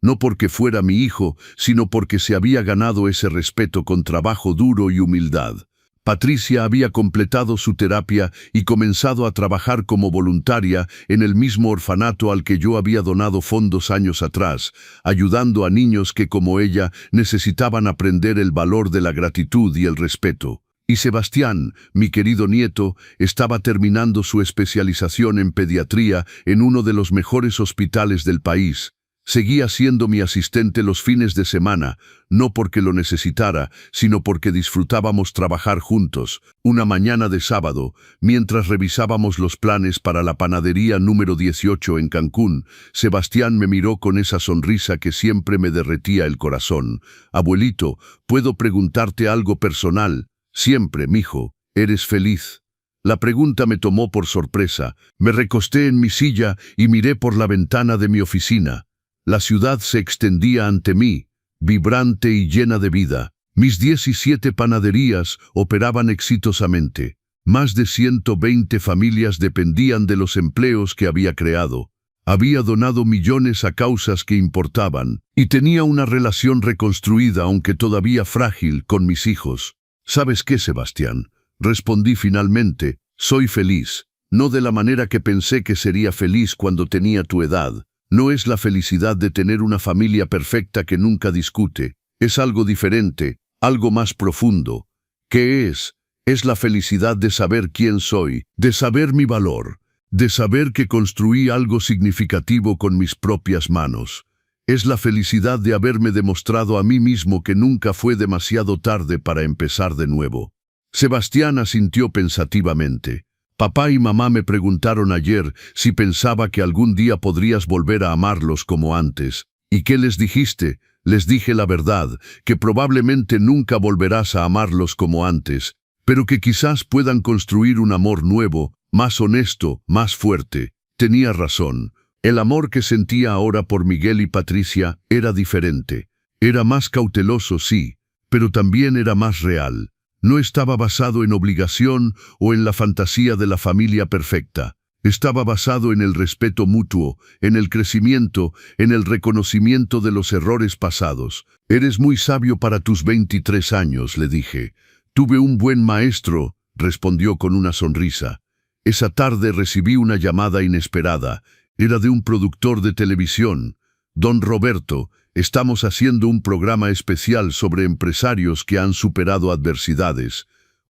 No porque fuera mi hijo, sino porque se había ganado ese respeto con trabajo duro y humildad. Patricia había completado su terapia y comenzado a trabajar como voluntaria en el mismo orfanato al que yo había donado fondos años atrás, ayudando a niños que, como ella, necesitaban aprender el valor de la gratitud y el respeto. Y Sebastián, mi querido nieto, estaba terminando su especialización en pediatría en uno de los mejores hospitales del país. Seguía siendo mi asistente los fines de semana, no porque lo necesitara, sino porque disfrutábamos trabajar juntos. Una mañana de sábado, mientras revisábamos los planes para la panadería número 18 en Cancún, Sebastián me miró con esa sonrisa que siempre me derretía el corazón. «Abuelito, ¿puedo preguntarte algo personal?» «Siempre, mijo. ¿Eres feliz?» La pregunta me tomó por sorpresa. Me recosté en mi silla y miré por la ventana de mi oficina. La ciudad se extendía ante mí, vibrante y llena de vida. Mis 17 panaderías operaban exitosamente. Más de 120 familias dependían de los empleos que había creado. Había donado millones a causas que importaban y tenía una relación reconstruida, aunque todavía frágil, con mis hijos. ¿Sabes qué, Sebastián? Respondí finalmente, soy feliz. No de la manera que pensé que sería feliz cuando tenía tu edad. No es la felicidad de tener una familia perfecta que nunca discute. Es algo diferente, algo más profundo. ¿Qué es? Es la felicidad de saber quién soy, de saber mi valor, de saber que construí algo significativo con mis propias manos. Es la felicidad de haberme demostrado a mí mismo que nunca fue demasiado tarde para empezar de nuevo. Sebastián asintió pensativamente. Papá y mamá me preguntaron ayer si pensaba que algún día podrías volver a amarlos como antes. ¿Y qué les dijiste? Les dije la verdad, que probablemente nunca volverás a amarlos como antes, pero que quizás puedan construir un amor nuevo, más honesto, más fuerte. Tenía razón. El amor que sentía ahora por Miguel y Patricia era diferente. Era más cauteloso, sí, pero también era más real. No estaba basado en obligación o en la fantasía de la familia perfecta. Estaba basado en el respeto mutuo, en el crecimiento, en el reconocimiento de los errores pasados. Eres muy sabio para tus 23 años, le dije. Tuve un buen maestro, respondió con una sonrisa. Esa tarde recibí una llamada inesperada. Era de un productor de televisión. Don Roberto, estamos haciendo un programa especial sobre empresarios que han superado adversidades.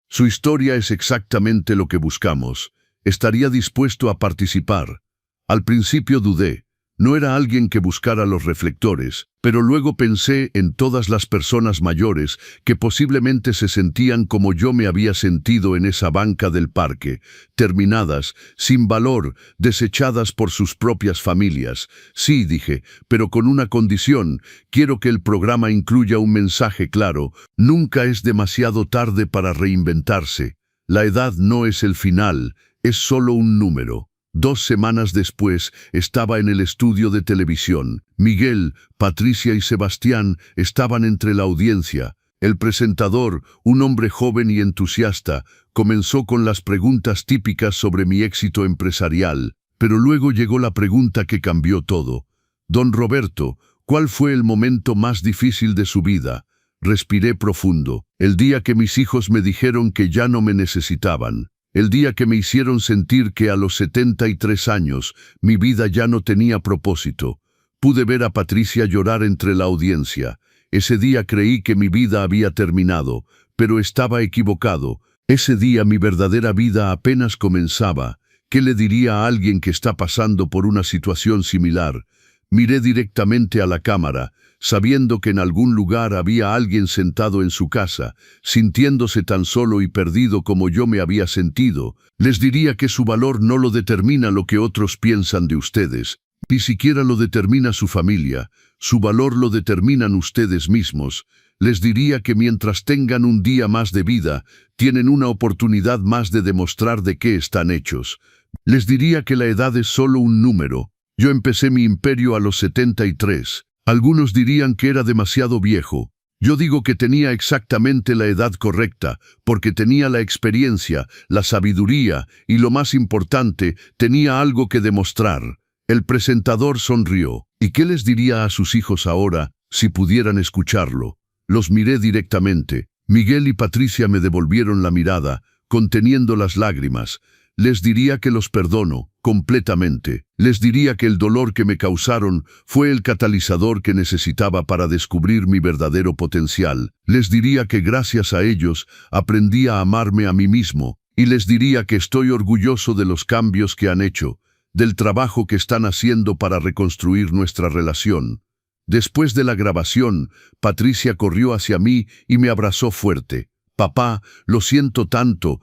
Su historia es exactamente lo que buscamos. Estaría dispuesto a participar. Al principio dudé. No era alguien que buscara los reflectores, pero luego pensé en todas las personas mayores que posiblemente se sentían como yo me había sentido en esa banca del parque, terminadas, sin valor, desechadas por sus propias familias. Sí, dije, pero con una condición. Quiero que el programa incluya un mensaje claro. Nunca es demasiado tarde para reinventarse. La edad no es el final, es solo un número. 2 semanas después estaba en el estudio de televisión. Miguel, Patricia y Sebastián estaban entre la audiencia. El presentador, un hombre joven y entusiasta, comenzó con las preguntas típicas sobre mi éxito empresarial, pero luego llegó la pregunta que cambió todo. Don Roberto, ¿cuál fue el momento más difícil de su vida? Respiré profundo. El día que mis hijos me dijeron que ya no me necesitaban. El día que me hicieron sentir que a los 73 años mi vida ya no tenía propósito. Pude ver a Patricia llorar entre la audiencia. Ese día creí que mi vida había terminado, pero estaba equivocado. Ese día mi verdadera vida apenas comenzaba. ¿Qué le diría a alguien que está pasando por una situación similar? Miré directamente a la cámara, sabiendo que en algún lugar había alguien sentado en su casa, sintiéndose tan solo y perdido como yo me había sentido. Les diría que su valor no lo determina lo que otros piensan de ustedes, ni siquiera lo determina su familia, su valor lo determinan ustedes mismos. Les diría que mientras tengan un día más de vida, tienen una oportunidad más de demostrar de qué están hechos. Les diría que la edad es solo un número. Yo empecé mi imperio a los 73. Algunos dirían que era demasiado viejo. Yo digo que tenía exactamente la edad correcta, porque tenía la experiencia, la sabiduría y, lo más importante, tenía algo que demostrar. El presentador sonrió. ¿Y qué les diría a sus hijos ahora, si pudieran escucharlo? Los miré directamente. Miguel y Patricia me devolvieron la mirada, conteniendo las lágrimas. Les diría que los perdono, completamente. Les diría que el dolor que me causaron fue el catalizador que necesitaba para descubrir mi verdadero potencial. Les diría que gracias a ellos aprendí a amarme a mí mismo. Y les diría que estoy orgulloso de los cambios que han hecho, del trabajo que están haciendo para reconstruir nuestra relación. Después de la grabación, Patricia corrió hacia mí y me abrazó fuerte. Papá, lo siento tanto,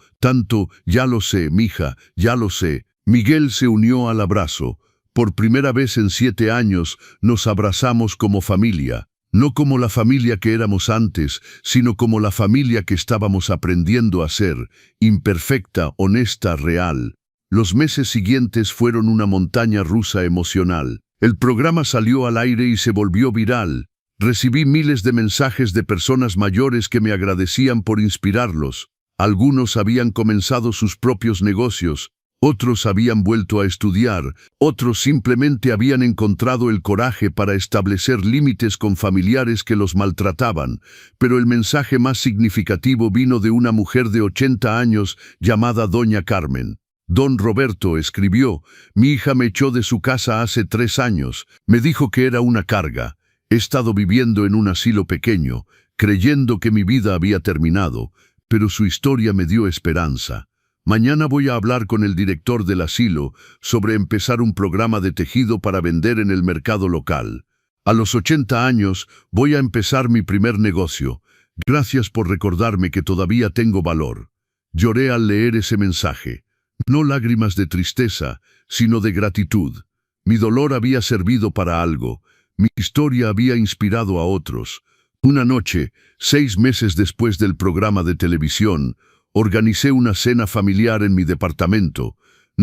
ya lo sé, mija, ya lo sé. Miguel se unió al abrazo. Por primera vez en 7 años nos abrazamos como familia. No como la familia que éramos antes, sino como la familia que estábamos aprendiendo a ser, imperfecta, honesta, real. Los meses siguientes fueron una montaña rusa emocional. El programa salió al aire y se volvió viral. Recibí miles de mensajes de personas mayores que me agradecían por inspirarlos. Algunos habían comenzado sus propios negocios, otros habían vuelto a estudiar, otros simplemente habían encontrado el coraje para establecer límites con familiares que los maltrataban, pero el mensaje más significativo vino de una mujer de 80 años llamada Doña Carmen. Don Roberto escribió: «Mi hija me echó de su casa hace 3 años, me dijo que era una carga. He estado viviendo en un asilo pequeño, creyendo que mi vida había terminado, pero su historia me dio esperanza. Mañana voy a hablar con el director del asilo sobre empezar un programa de tejido para vender en el mercado local. A los 80 años voy a empezar mi primer negocio. Gracias por recordarme que todavía tengo valor». Lloré al leer ese mensaje. No lágrimas de tristeza, sino de gratitud. Mi dolor había servido para algo. Mi historia había inspirado a otros. Una noche, 6 meses después del programa de televisión, organicé una cena familiar en mi departamento,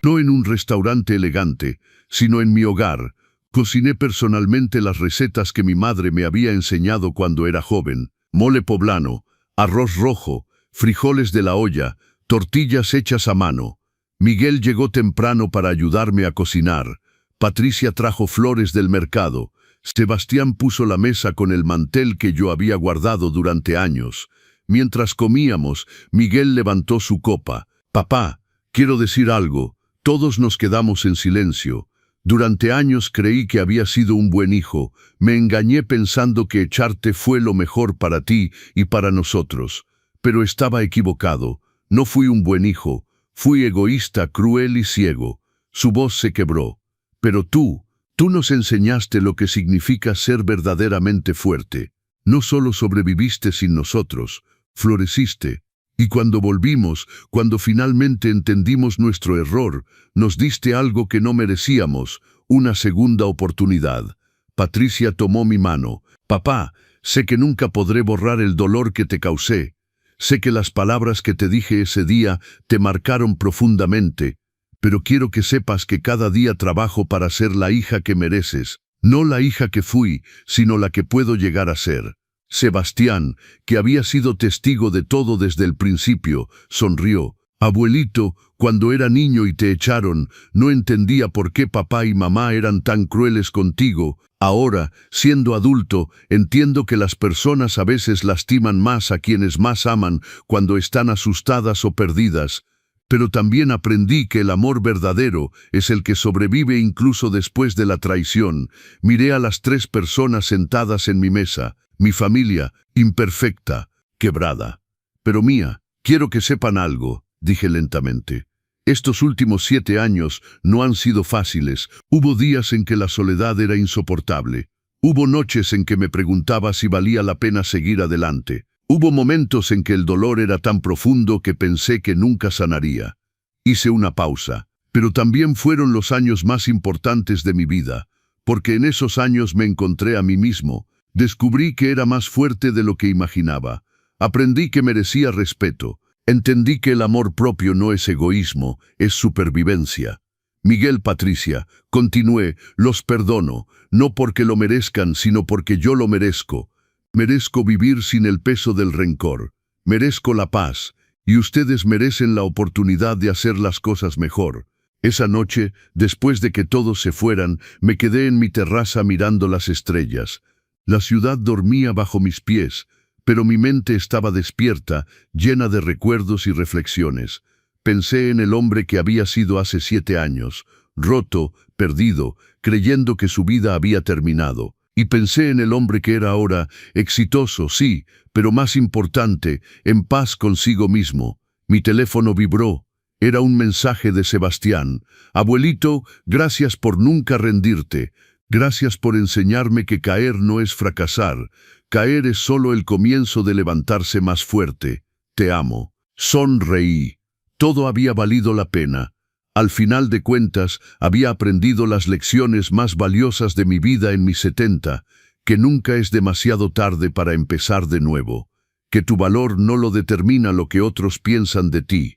no en un restaurante elegante, sino en mi hogar. Cociné personalmente las recetas que mi madre me había enseñado cuando era joven: mole poblano, arroz rojo, frijoles de la olla, tortillas hechas a mano. Miguel llegó temprano para ayudarme a cocinar. Patricia trajo flores del mercado. Sebastián puso la mesa con el mantel que yo había guardado durante años. Mientras comíamos, Miguel levantó su copa. «Papá, quiero decir algo». Todos nos quedamos en silencio. Durante años creí que había sido un buen hijo. Me engañé pensando que echarte fue lo mejor para ti y para nosotros. Pero estaba equivocado. No fui un buen hijo. Fui egoísta, cruel y ciego. Su voz se quebró. «Pero tú nos enseñaste lo que significa ser verdaderamente fuerte. No solo sobreviviste sin nosotros, floreciste. Y cuando volvimos, cuando finalmente entendimos nuestro error, nos diste algo que no merecíamos, una segunda oportunidad». Patricia tomó mi mano. «Papá, sé que nunca podré borrar el dolor que te causé. Sé que las palabras que te dije ese día te marcaron profundamente, pero quiero que sepas que cada día trabajo para ser la hija que mereces, no la hija que fui, sino la que puedo llegar a ser». Sebastián, que había sido testigo de todo desde el principio, sonrió. «Abuelito, cuando era niño y te echaron, no entendía por qué papá y mamá eran tan crueles contigo. Ahora, siendo adulto, entiendo que las personas a veces lastiman más a quienes más aman cuando están asustadas o perdidas. Pero también aprendí que el amor verdadero es el que sobrevive incluso después de la traición». Miré a las 3 personas sentadas en mi mesa. Mi familia, imperfecta, quebrada. «Pero mía, quiero que sepan algo», dije lentamente. «Estos últimos 7 años no han sido fáciles. Hubo días en que la soledad era insoportable. Hubo noches en que me preguntaba si valía la pena seguir adelante. Hubo momentos en que el dolor era tan profundo que pensé que nunca sanaría. Hice una pausa. Pero también fueron los años más importantes de mi vida, porque en esos años me encontré a mí mismo. Descubrí que era más fuerte de lo que imaginaba. Aprendí que merecía respeto. Entendí que el amor propio no es egoísmo, es supervivencia». «Miguel, Patricia», continué, «los perdono, no porque lo merezcan, sino porque yo lo merezco. Merezco vivir sin el peso del rencor. Merezco la paz, y ustedes merecen la oportunidad de hacer las cosas mejor». Esa noche, después de que todos se fueran, me quedé en mi terraza mirando las estrellas. La ciudad dormía bajo mis pies, pero mi mente estaba despierta, llena de recuerdos y reflexiones. Pensé en el hombre que había sido hace 7 años, roto, perdido, creyendo que su vida había terminado. Y pensé en el hombre que era ahora, exitoso, sí, pero más importante, en paz consigo mismo. Mi teléfono vibró. Era un mensaje de Sebastián. «Abuelito, gracias por nunca rendirte. Gracias por enseñarme que caer no es fracasar. Caer es solo el comienzo de levantarse más fuerte. Te amo». Sonreí. Todo había valido la pena. Al final de cuentas, había aprendido las lecciones más valiosas de mi vida en mis 70, que nunca es demasiado tarde para empezar de nuevo, que tu valor no lo determina lo que otros piensan de ti,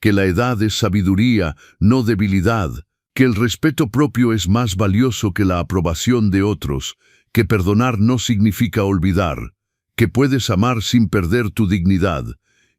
que la edad es sabiduría, no debilidad, que el respeto propio es más valioso que la aprobación de otros, que perdonar no significa olvidar, que puedes amar sin perder tu dignidad,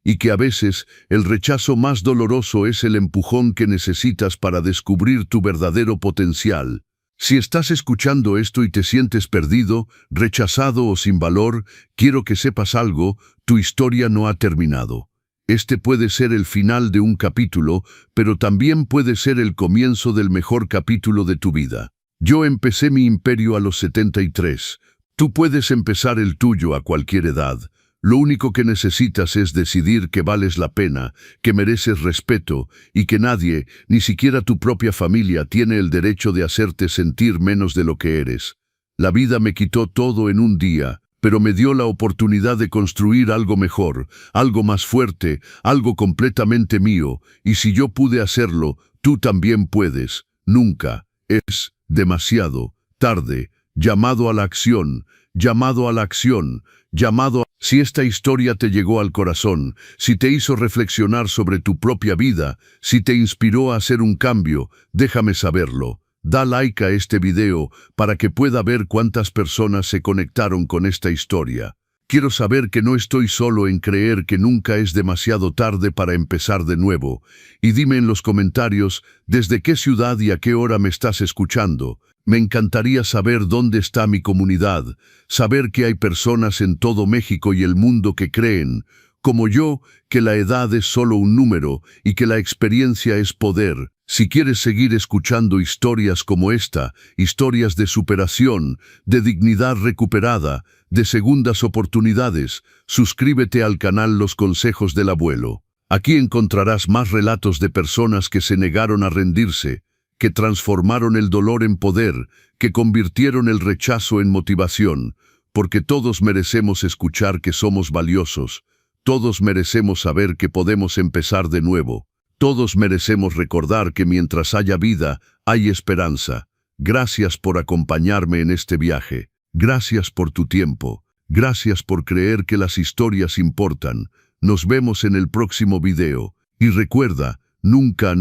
y que a veces el rechazo más doloroso es el empujón que necesitas para descubrir tu verdadero potencial. Si estás escuchando esto y te sientes perdido, rechazado o sin valor, quiero que sepas algo: tu historia no ha terminado. Este puede ser el final de un capítulo, pero también puede ser el comienzo del mejor capítulo de tu vida. Yo empecé mi imperio a los 73. Tú puedes empezar el tuyo a cualquier edad. Lo único que necesitas es decidir que vales la pena, que mereces respeto y que nadie, ni siquiera tu propia familia, tiene el derecho de hacerte sentir menos de lo que eres. La vida me quitó todo en un día, pero me dio la oportunidad de construir algo mejor, algo más fuerte, algo completamente mío, y si yo pude hacerlo, tú también puedes. Nunca es demasiado tarde. Llamado a la acción, llamado a la acción, llamado a... Si esta historia te llegó al corazón, si te hizo reflexionar sobre tu propia vida, si te inspiró a hacer un cambio, déjame saberlo. Da like a este video para que pueda ver cuántas personas se conectaron con esta historia. Quiero saber que no estoy solo en creer que nunca es demasiado tarde para empezar de nuevo. Y dime en los comentarios desde qué ciudad y a qué hora me estás escuchando. Me encantaría saber dónde está mi comunidad, saber que hay personas en todo México y el mundo que creen, como yo, que la edad es solo un número y que la experiencia es poder. Si quieres seguir escuchando historias como esta, historias de superación, de dignidad recuperada, de segundas oportunidades, suscríbete al canal Los Consejos del Abuelo. Aquí encontrarás más relatos de personas que se negaron a rendirse, que transformaron el dolor en poder, que convirtieron el rechazo en motivación, porque todos merecemos escuchar que somos valiosos, todos merecemos saber que podemos empezar de nuevo, todos merecemos recordar que mientras haya vida, hay esperanza. Gracias por acompañarme en este viaje, gracias por tu tiempo, gracias por creer que las historias importan. Nos vemos en el próximo video, y recuerda, nunca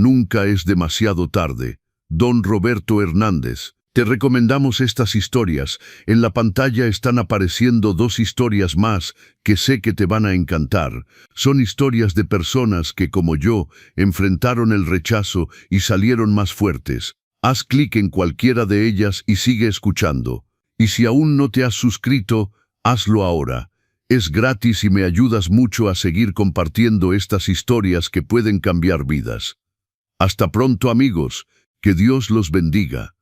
es demasiado tarde. Don Roberto Hernández. Te recomendamos estas historias. En la pantalla están apareciendo 2 historias más que sé que te van a encantar. Son historias de personas que, como yo, enfrentaron el rechazo y salieron más fuertes. Haz clic en cualquiera de ellas y sigue escuchando. Y si aún no te has suscrito, hazlo ahora. Es gratis y me ayudas mucho a seguir compartiendo estas historias que pueden cambiar vidas. Hasta pronto, amigos. Que Dios los bendiga.